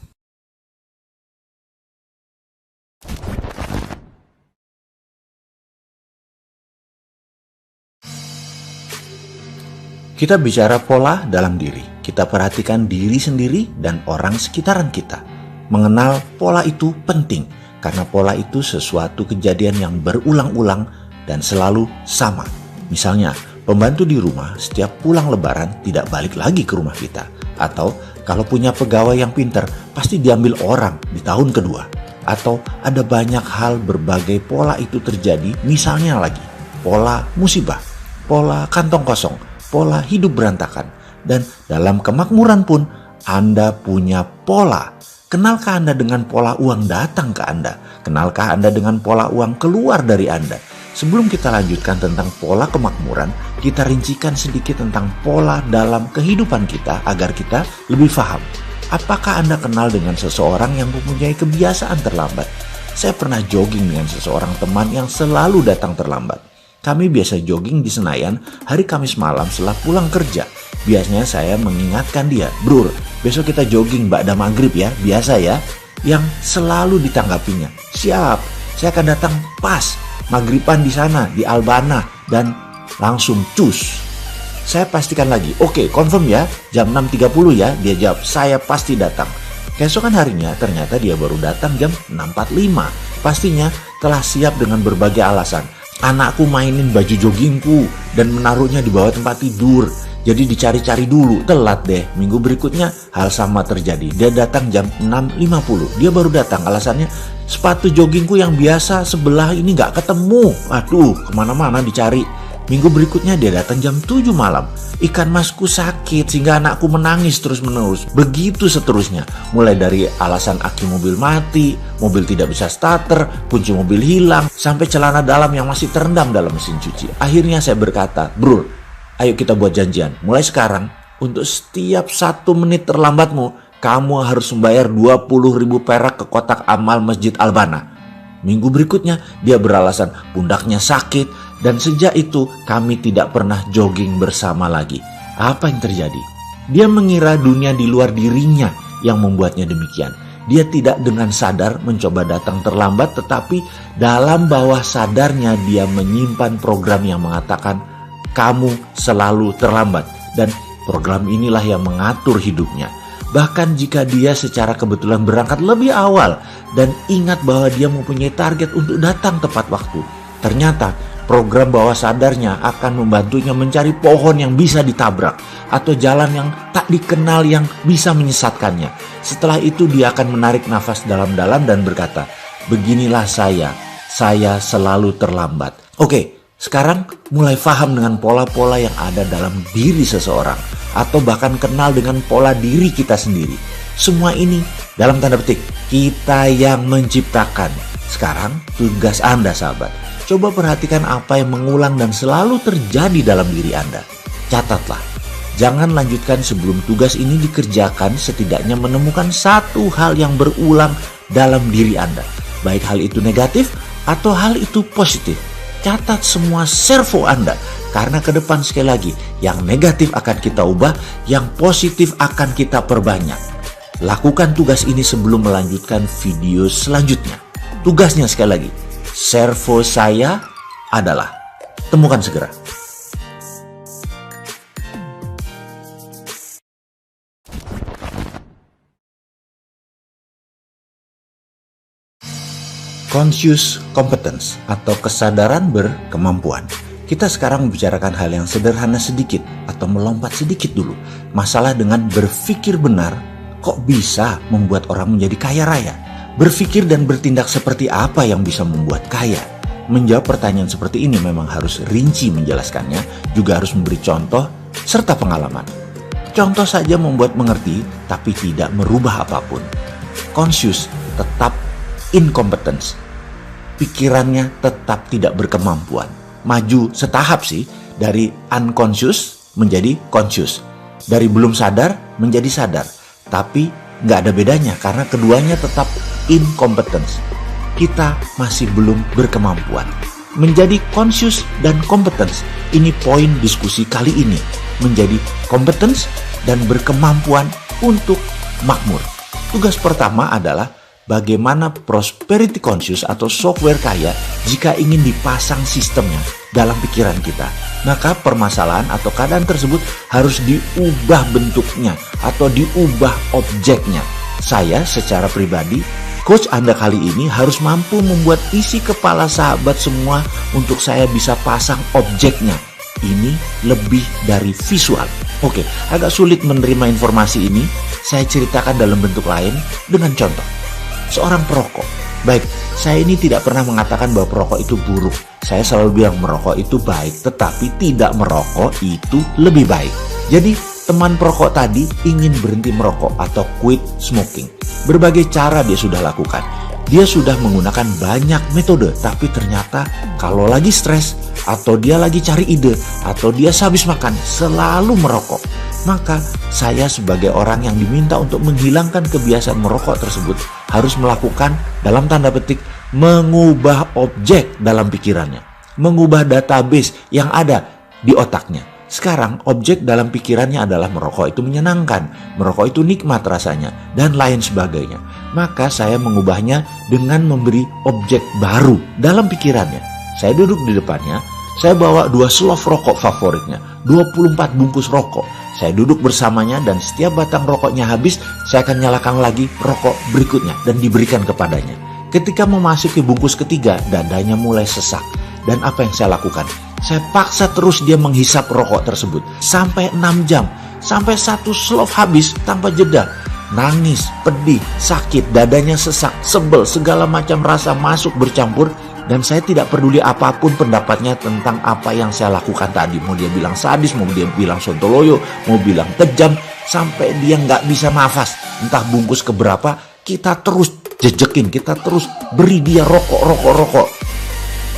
Kita bicara pola dalam diri. Kita perhatikan diri sendiri dan orang sekitaran kita. Mengenal pola itu penting karena pola itu sesuatu kejadian yang berulang-ulang dan selalu sama. Misalnya, pembantu di rumah setiap pulang lebaran tidak balik lagi ke rumah kita. Atau kalau punya pegawai yang pintar, pasti diambil orang di tahun kedua. Atau ada banyak hal berbagai pola itu terjadi, misalnya lagi pola musibah, pola kantong kosong, pola hidup berantakan. Dan dalam kemakmuran pun Anda punya pola. Kenalkah Anda dengan pola uang datang ke Anda? Kenalkah Anda dengan pola uang keluar dari Anda? Sebelum kita lanjutkan tentang pola kemakmuran, kita rincikan sedikit tentang pola dalam kehidupan kita agar kita lebih paham. Apakah Anda kenal dengan seseorang yang mempunyai kebiasaan terlambat? Saya pernah jogging dengan seseorang teman yang selalu datang terlambat. Kami biasa jogging di Senayan hari Kamis malam setelah pulang kerja. Biasanya saya mengingatkan dia, "Bro, besok kita jogging ba'da maghrib ya, biasa ya." Yang selalu ditanggapinya, "Siap, saya akan datang pas maghriban di sana, di Albana." Dan langsung cus. Saya pastikan lagi, "Oke, confirm ya, jam 6.30 ya." Dia jawab, "Saya pasti datang." Keesokan harinya ternyata dia baru datang jam 6.45. Pastinya telah siap dengan berbagai alasan. "Anakku mainin baju joggingku dan menaruhnya di bawah tempat tidur, jadi dicari-cari dulu." Telat deh. Minggu berikutnya hal sama terjadi. Dia datang jam 6.50. Dia baru datang, alasannya, "Sepatu joggingku yang biasa sebelah ini gak ketemu." Aduh, kemana-mana dicari. Minggu berikutnya dia datang jam 7 malam. "Ikan masku sakit sehingga anakku menangis terus-menerus." Begitu seterusnya. Mulai dari alasan aki mobil mati, mobil tidak bisa starter, kunci mobil hilang, sampai celana dalam yang masih terendam dalam mesin cuci. Akhirnya saya berkata, "Bro, ayo kita buat janjian. Mulai sekarang, untuk setiap 1 menit terlambatmu, kamu harus membayar 20.000 perak ke kotak amal Masjid Albana." Minggu berikutnya dia beralasan pundaknya sakit. Dan sejak itu kami tidak pernah jogging bersama lagi. Apa yang terjadi? Dia mengira dunia di luar dirinya yang membuatnya demikian. Dia tidak dengan sadar mencoba datang terlambat, tetapi dalam bawah sadarnya dia menyimpan program yang mengatakan kamu selalu terlambat. Dan program inilah yang mengatur hidupnya. Bahkan jika dia secara kebetulan berangkat lebih awal dan ingat bahwa dia mempunyai target untuk datang tepat waktu, ternyata program bawah sadarnya akan membantunya mencari pohon yang bisa ditabrak atau jalan yang tak dikenal yang bisa menyesatkannya. Setelah itu dia akan menarik nafas dalam-dalam dan berkata, "Beginilah saya selalu terlambat." Oke, sekarang mulai paham dengan pola-pola yang ada dalam diri seseorang atau bahkan kenal dengan pola diri kita sendiri. Semua ini dalam tanda petik kita yang menciptakan. Sekarang tugas Anda sahabat, coba perhatikan apa yang mengulang dan selalu terjadi dalam diri Anda. Catatlah. Jangan lanjutkan sebelum tugas ini dikerjakan, setidaknya menemukan satu hal yang berulang dalam diri Anda. Baik hal itu negatif atau hal itu positif. Catat semua servo Anda. Karena ke depan sekali lagi, yang negatif akan kita ubah, yang positif akan kita perbanyak. Lakukan tugas ini sebelum melanjutkan video selanjutnya. Tugasnya sekali lagi, servo saya adalah, temukan segera. Conscious competence atau kesadaran berkemampuan. Kita sekarang membicarakan hal yang sederhana sedikit atau melompat sedikit dulu. Masalah dengan berpikir benar, kok bisa membuat orang menjadi kaya raya? Berpikir dan bertindak seperti apa yang bisa membuat kaya? Menjawab pertanyaan seperti ini memang harus rinci menjelaskannya, juga harus memberi contoh serta pengalaman. Contoh saja membuat mengerti, tapi tidak merubah apapun. Conscious tetap incompetence. Pikirannya tetap tidak berkemampuan. Maju setahap sih, dari unconscious menjadi conscious. Dari belum sadar menjadi sadar. Tapi nggak ada bedanya karena keduanya tetap incompetence. Kita masih belum berkemampuan. Menjadi conscious dan competence, ini poin diskusi kali ini. Menjadi competence dan berkemampuan untuk makmur. Tugas pertama adalah bagaimana prosperity conscious atau software kaya jika ingin dipasang sistemnya dalam pikiran kita. Maka permasalahan atau keadaan tersebut harus diubah bentuknya atau diubah objeknya. Saya secara pribadi Coach Anda kali ini harus mampu membuat isi kepala sahabat semua untuk saya bisa pasang objeknya. Ini lebih dari visual. Oke, agak sulit menerima informasi ini. Saya ceritakan dalam bentuk lain dengan contoh. Seorang perokok. Baik, saya ini tidak pernah mengatakan bahwa perokok itu buruk. Saya selalu bilang merokok itu baik, tetapi tidak merokok itu lebih baik. Jadi, teman perokok tadi ingin berhenti merokok atau quit smoking. Berbagai cara dia sudah lakukan. Dia sudah menggunakan banyak metode, tapi ternyata kalau lagi stres, atau dia lagi cari ide, atau dia sehabis makan, selalu merokok. Maka saya sebagai orang yang diminta untuk menghilangkan kebiasaan merokok tersebut harus melakukan, dalam tanda petik, mengubah objek dalam pikirannya. Mengubah database yang ada di otaknya. Sekarang objek dalam pikirannya adalah merokok itu menyenangkan, merokok itu nikmat rasanya, dan lain sebagainya. Maka saya mengubahnya dengan memberi objek baru dalam pikirannya. Saya duduk di depannya, saya bawa 2 slof rokok favoritnya, 24 bungkus rokok. Saya duduk bersamanya dan setiap batang rokoknya habis, saya akan nyalakan lagi rokok berikutnya dan diberikan kepadanya. Ketika memasuki bungkus ketiga, dadanya mulai sesak. Dan apa yang saya lakukan? Saya paksa terus dia menghisap rokok tersebut sampai 6 jam, sampai 1 slof habis tanpa jeda. Nangis, pedih, sakit, dadanya sesak, sebel, segala macam rasa masuk bercampur. Dan saya tidak peduli apapun pendapatnya tentang apa yang saya lakukan tadi. Mau dia bilang sadis, mau dia bilang sontoloyo, mau bilang kejam, sampai dia nggak bisa nafas. Entah bungkus keberapa, kita terus jejekin, kita terus beri dia rokok.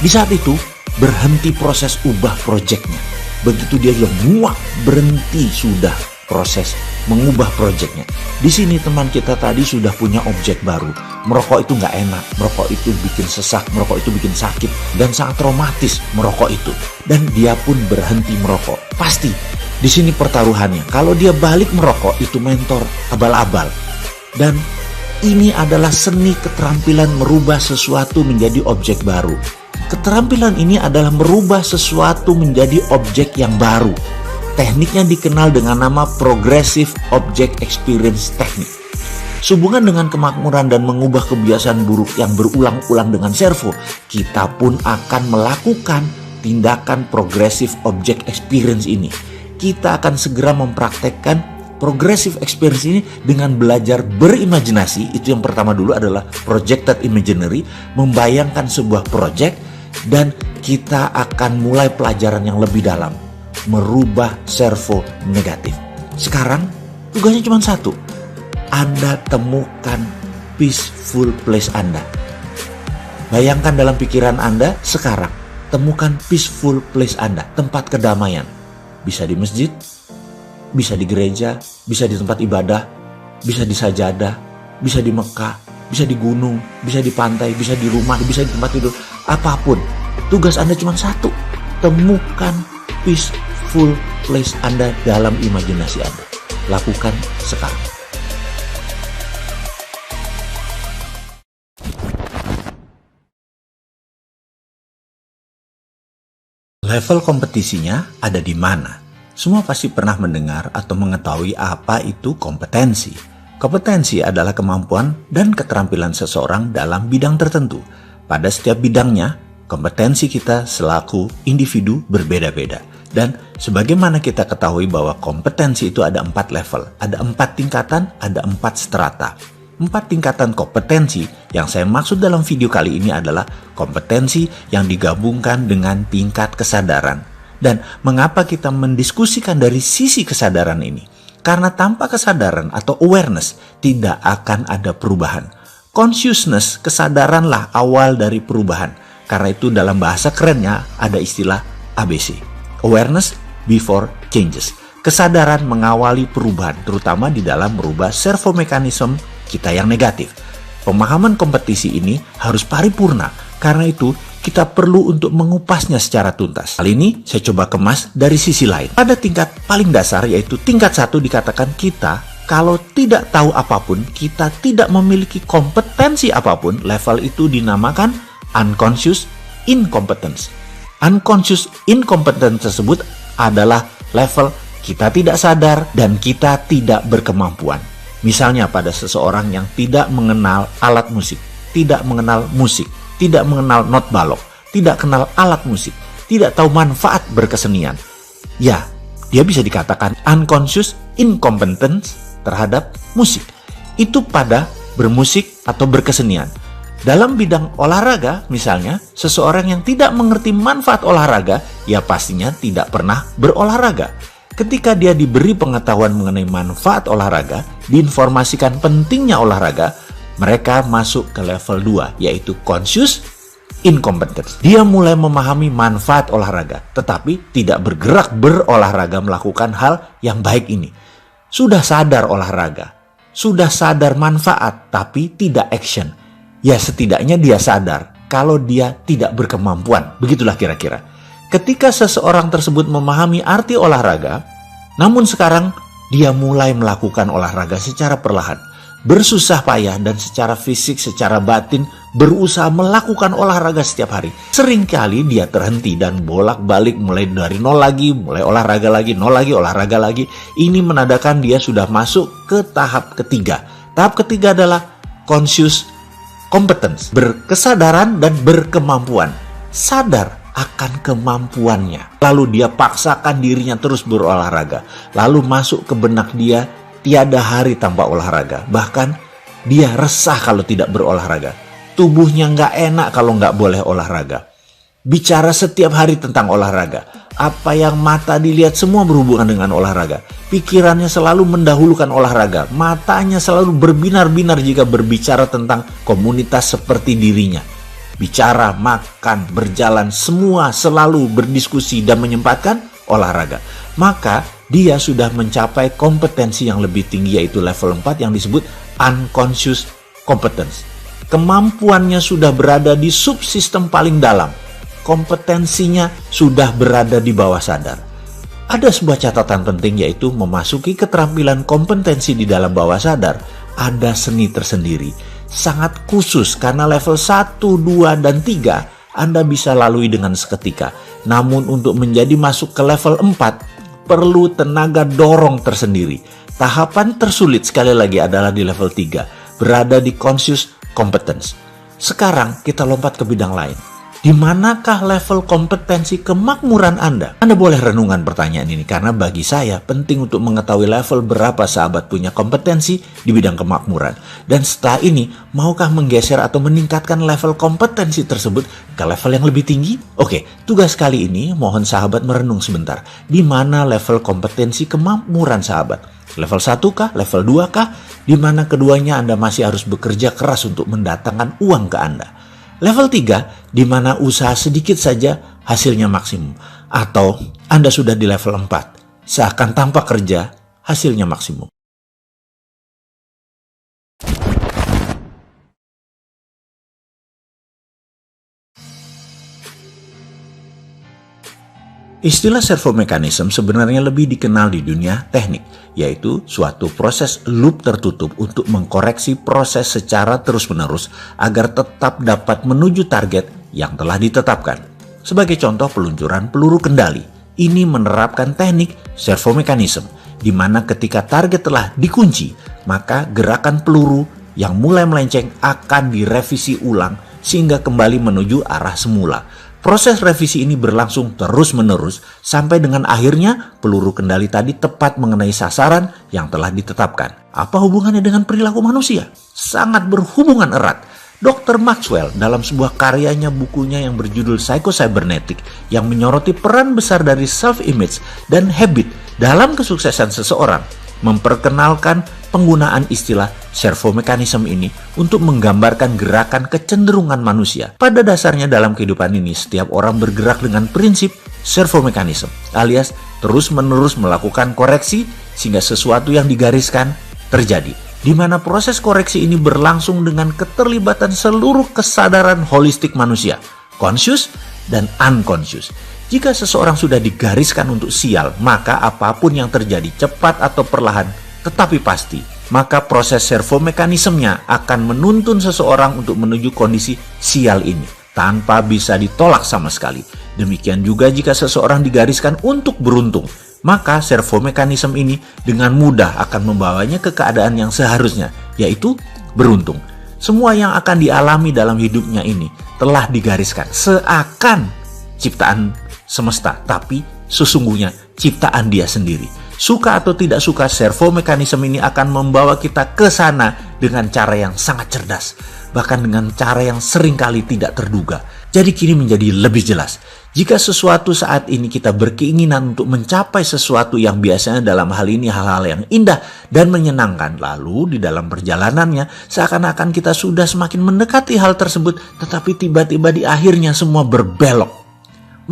Di saat itu, berhenti proses ubah proyeknya. Begitu dia bilang muak, berhenti sudah proses mengubah proyeknya. Di sini teman kita tadi sudah punya objek baru. Merokok itu nggak enak, merokok itu bikin sesak, merokok itu bikin sakit, dan sangat traumatis merokok itu. Dan dia pun berhenti merokok. Pasti di sini pertaruhannya. Kalau dia balik merokok, itu mentor abal-abal. Dan ini adalah seni keterampilan merubah sesuatu menjadi objek baru. Keterampilan ini adalah merubah sesuatu menjadi objek yang baru. Tekniknya dikenal dengan nama Progressive Object Experience Technique. Sehubungan dengan kemakmuran dan mengubah kebiasaan buruk yang berulang-ulang dengan servo, kita pun akan melakukan tindakan Progressive Object Experience ini. Kita akan segera mempraktekkan Progressive Experience ini dengan belajar berimajinasi. Itu yang pertama dulu adalah Projected Imaginary, membayangkan sebuah project, dan kita akan mulai pelajaran yang lebih dalam, merubah servo negatif. Sekarang tugasnya cuma satu. Anda temukan peaceful place Anda. Bayangkan dalam pikiran Anda sekarang, temukan peaceful place Anda, tempat kedamaian. Bisa di masjid, bisa di gereja, bisa di tempat ibadah, bisa di sajadah, bisa di Mekah, bisa di gunung, bisa di pantai, bisa di rumah, bisa di tempat tidur, apapun. Tugas Anda cuma satu, temukan peaceful place Anda dalam imajinasi Anda. Lakukan sekarang. Level kompetisinya ada di mana? Semua pasti pernah mendengar atau mengetahui apa itu kompetensi. Kompetensi adalah kemampuan dan keterampilan seseorang dalam bidang tertentu. Pada setiap bidangnya, kompetensi kita selaku individu berbeda-beda. Dan sebagaimana kita ketahui bahwa kompetensi itu ada 4 level, ada 4 tingkatan, ada 4 strata. 4 tingkatan kompetensi yang saya maksud dalam video kali ini adalah kompetensi yang digabungkan dengan tingkat kesadaran. Dan mengapa kita mendiskusikan dari sisi kesadaran ini? Karena tanpa kesadaran atau awareness tidak akan ada perubahan. Consciousness, kesadaranlah awal dari perubahan. Karena itu dalam bahasa kerennya ada istilah ABC. Awareness before changes. Kesadaran mengawali perubahan, terutama di dalam merubah servo mekanisme kita yang negatif. Pemahaman kompetisi ini harus paripurna. Karena itu kita perlu untuk mengupasnya secara tuntas. Kali ini saya coba kemas dari sisi lain. Pada tingkat paling dasar, yaitu tingkat 1, dikatakan kita kalau tidak tahu apapun, kita tidak memiliki kompetensi apapun. Level itu dinamakan unconscious incompetence. Unconscious incompetence tersebut adalah level kita tidak sadar dan kita tidak berkemampuan. Misalnya pada seseorang yang tidak mengenal alat musik, tidak mengenal musik, tidak mengenal not balok, tidak kenal alat musik, tidak tahu manfaat berkesenian. Ya, dia bisa dikatakan unconscious incompetence terhadap musik. Itu pada bermusik atau berkesenian. Dalam bidang olahraga misalnya, seseorang yang tidak mengerti manfaat olahraga, ya pastinya tidak pernah berolahraga. Ketika dia diberi pengetahuan mengenai manfaat olahraga, diinformasikan pentingnya olahraga, mereka masuk ke level 2, yaitu conscious incompetence. Dia mulai memahami manfaat olahraga, tetapi tidak bergerak berolahraga melakukan hal yang baik ini. Sudah sadar olahraga, sudah sadar manfaat, tapi tidak action. Ya setidaknya dia sadar kalau dia tidak berkemampuan. Begitulah kira-kira. Ketika seseorang tersebut memahami arti olahraga, namun sekarang dia mulai melakukan olahraga secara perlahan, bersusah payah dan secara fisik, secara batin, berusaha melakukan olahraga setiap hari. Seringkali dia terhenti dan bolak-balik mulai dari nol lagi, mulai olahraga lagi, nol lagi, olahraga lagi. Ini menandakan dia sudah masuk ke tahap ketiga. Tahap ketiga adalah conscious competence, berkesadaran dan berkemampuan. Sadar akan kemampuannya. Lalu dia paksakan dirinya terus berolahraga. Lalu masuk ke benak dia, tiada hari tanpa olahraga. Bahkan dia resah kalau tidak berolahraga. Tubuhnya nggak enak kalau nggak boleh olahraga. Bicara setiap hari tentang olahraga. Apa yang mata dilihat semua berhubungan dengan olahraga. Pikirannya selalu mendahulukan olahraga. Matanya selalu berbinar-binar jika berbicara tentang komunitas seperti dirinya. Bicara, makan, berjalan, semua selalu berdiskusi dan menyempatkan olahraga. Maka dia sudah mencapai kompetensi yang lebih tinggi, yaitu level 4 yang disebut unconscious competence. Kemampuannya sudah berada di subsistem paling dalam. Kompetensinya sudah berada di bawah sadar. Ada sebuah catatan penting, yaitu memasuki keterampilan kompetensi di dalam bawah sadar. Ada seni tersendiri, sangat khusus karena level 1, 2, dan 3 Anda bisa lalui dengan seketika. Namun untuk menjadi masuk ke level 4 perlu tenaga dorong tersendiri. Tahapan tersulit sekali lagi adalah di level 3, berada di conscious competence. Sekarang kita lompat ke bidang lain. Di manakah level kompetensi kemakmuran Anda? Anda boleh renungan pertanyaan ini karena bagi saya penting untuk mengetahui level berapa sahabat punya kompetensi di bidang kemakmuran. Dan setelah ini, maukah menggeser atau meningkatkan level kompetensi tersebut ke level yang lebih tinggi? Oke, tugas kali ini mohon sahabat merenung sebentar. Di mana level kompetensi kemakmuran sahabat? Level 1 kah? Level 2 kah? Di mana keduanya Anda masih harus bekerja keras untuk mendatangkan uang ke Anda. Level 3, di mana usaha sedikit saja hasilnya maksimum. Atau Anda sudah di level 4, seakan tanpa kerja hasilnya maksimum. Istilah servo mechanism sebenarnya lebih dikenal di dunia teknik, yaitu suatu proses loop tertutup untuk mengkoreksi proses secara terus-menerus agar tetap dapat menuju target yang telah ditetapkan. Sebagai contoh peluncuran peluru kendali, ini menerapkan teknik servo mechanism, di mana ketika target telah dikunci, maka gerakan peluru yang mulai melenceng akan direvisi ulang sehingga kembali menuju arah semula. Proses revisi ini berlangsung terus-menerus sampai dengan akhirnya peluru kendali tadi tepat mengenai sasaran yang telah ditetapkan. Apa hubungannya dengan perilaku manusia? Sangat berhubungan erat. Dr. Maxwell dalam sebuah karyanya bukunya yang berjudul Psycho-Cybernetic yang menyoroti peran besar dari self-image dan habit dalam kesuksesan seseorang memperkenalkan penggunaan istilah servo mechanism ini untuk menggambarkan gerakan kecenderungan manusia. Pada dasarnya dalam kehidupan ini, setiap orang bergerak dengan prinsip servo mechanism, alias terus-menerus melakukan koreksi sehingga sesuatu yang digariskan terjadi. Di mana proses koreksi ini berlangsung dengan keterlibatan seluruh kesadaran holistik manusia, conscious dan unconscious. Jika seseorang sudah digariskan untuk sial, maka apapun yang terjadi cepat atau perlahan, tetapi pasti, maka proses servo mekanismenya akan menuntun seseorang untuk menuju kondisi sial ini, tanpa bisa ditolak sama sekali. Demikian juga jika seseorang digariskan untuk beruntung, maka servo mekanisme ini dengan mudah akan membawanya ke keadaan yang seharusnya, yaitu beruntung. Semua yang akan dialami dalam hidupnya ini telah digariskan seakan ciptaan semesta, tapi sesungguhnya ciptaan dia sendiri. Suka atau tidak suka, servo mekanisme ini akan membawa kita ke sana dengan cara yang sangat cerdas, bahkan dengan cara yang seringkali tidak terduga. Jadi kini menjadi lebih jelas. Jika sesuatu saat ini kita berkeinginan untuk mencapai sesuatu yang biasanya dalam hal ini hal-hal yang indah dan menyenangkan, lalu di dalam perjalanannya seakan-akan kita sudah semakin mendekati hal tersebut, tetapi tiba-tiba di akhirnya semua berbelok.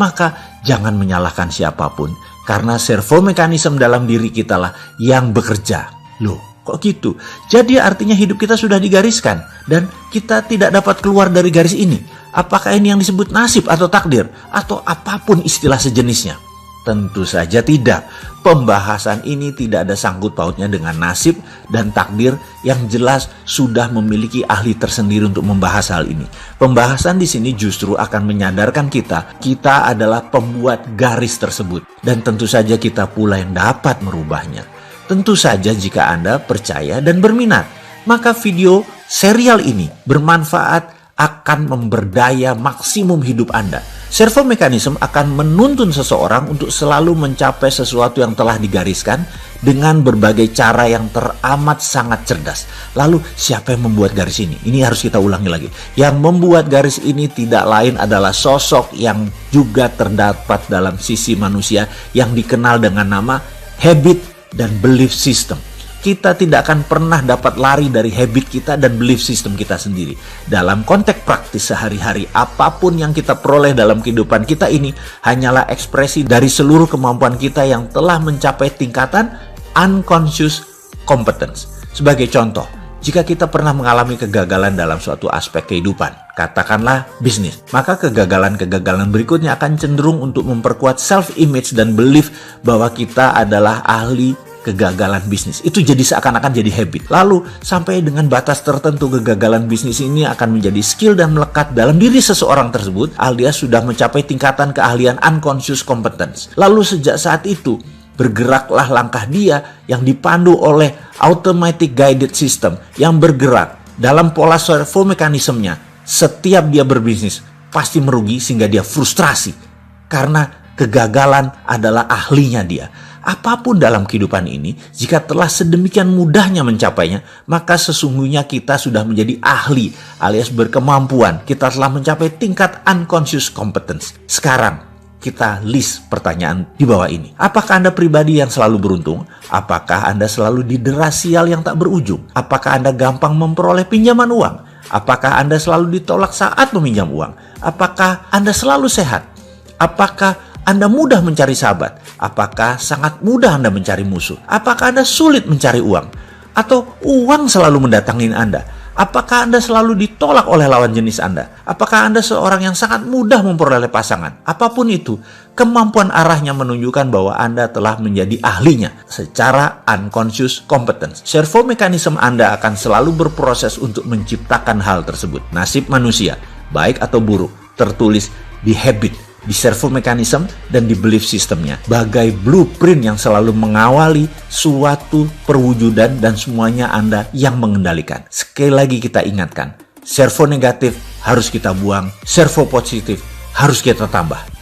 Maka jangan menyalahkan siapapun, karena servo mekanisme dalam diri kita lah yang bekerja. Loh, kok gitu? Jadi artinya hidup kita sudah digariskan dan kita tidak dapat keluar dari garis ini. Apakah ini yang disebut nasib atau takdir atau apapun istilah sejenisnya? Tentu saja tidak. Pembahasan ini tidak ada sangkut pautnya dengan nasib dan takdir, yang jelas sudah memiliki ahli tersendiri untuk membahas hal ini. Pembahasan di sini justru akan menyadarkan kita adalah pembuat garis tersebut, dan tentu saja kita pula yang dapat merubahnya. Tentu saja jika Anda percaya dan berminat, maka video serial ini bermanfaat, akan memberdaya maksimum hidup Anda. Servo mekanisme akan menuntun seseorang untuk selalu mencapai sesuatu yang telah digariskan dengan berbagai cara yang teramat sangat cerdas. Lalu siapa yang membuat garis ini? Ini harus kita ulangi lagi. Yang membuat garis ini tidak lain adalah sosok yang juga terdapat dalam sisi manusia yang dikenal dengan nama habit dan belief system. Kita tidak akan pernah dapat lari dari habit kita dan belief system kita sendiri. Dalam konteks praktis sehari-hari, apapun yang kita peroleh dalam kehidupan kita ini hanyalah ekspresi dari seluruh kemampuan kita yang telah mencapai tingkatan unconscious competence. Sebagai contoh, jika kita pernah mengalami kegagalan dalam suatu aspek kehidupan, katakanlah bisnis, maka kegagalan-kegagalan berikutnya akan cenderung untuk memperkuat self-image dan belief bahwa kita adalah ahli kegagalan bisnis. Itu jadi seakan-akan jadi habit. Lalu sampai dengan batas tertentu kegagalan bisnis ini akan menjadi skill dan melekat dalam diri seseorang tersebut, alias sudah mencapai tingkatan keahlian unconscious competence. Lalu sejak saat itu bergeraklah langkah dia yang dipandu oleh automatic guided system yang bergerak dalam pola servo mekanismenya. Setiap dia berbisnis pasti merugi sehingga dia frustrasi karena kegagalan adalah ahlinya dia. Apapun dalam kehidupan ini, jika telah sedemikian mudahnya mencapainya, maka sesungguhnya kita sudah menjadi ahli alias berkemampuan. Kita telah mencapai tingkat unconscious competence. Sekarang kita list pertanyaan di bawah ini. Apakah Anda pribadi yang selalu beruntung? Apakah Anda selalu didera sial yang tak berujung? Apakah Anda gampang memperoleh pinjaman uang? Apakah Anda selalu ditolak saat meminjam uang? Apakah Anda selalu sehat? Apakah Anda mudah mencari sahabat? Apakah sangat mudah Anda mencari musuh? Apakah Anda sulit mencari uang? Atau uang selalu mendatangi Anda? Apakah Anda selalu ditolak oleh lawan jenis Anda? Apakah Anda seorang yang sangat mudah memperoleh pasangan? Apapun itu, kemampuan arahnya menunjukkan bahwa Anda telah menjadi ahlinya secara unconscious competence. Servo mekanisme Anda akan selalu berproses untuk menciptakan hal tersebut. Nasib manusia, baik atau buruk, tertulis di habit, di servo mekanisme dan di belief systemnya, bagai blueprint yang selalu mengawali suatu perwujudan dan semuanya Anda yang mengendalikan. Sekali lagi kita ingatkan, servo negatif harus kita buang, servo positif harus kita tambah.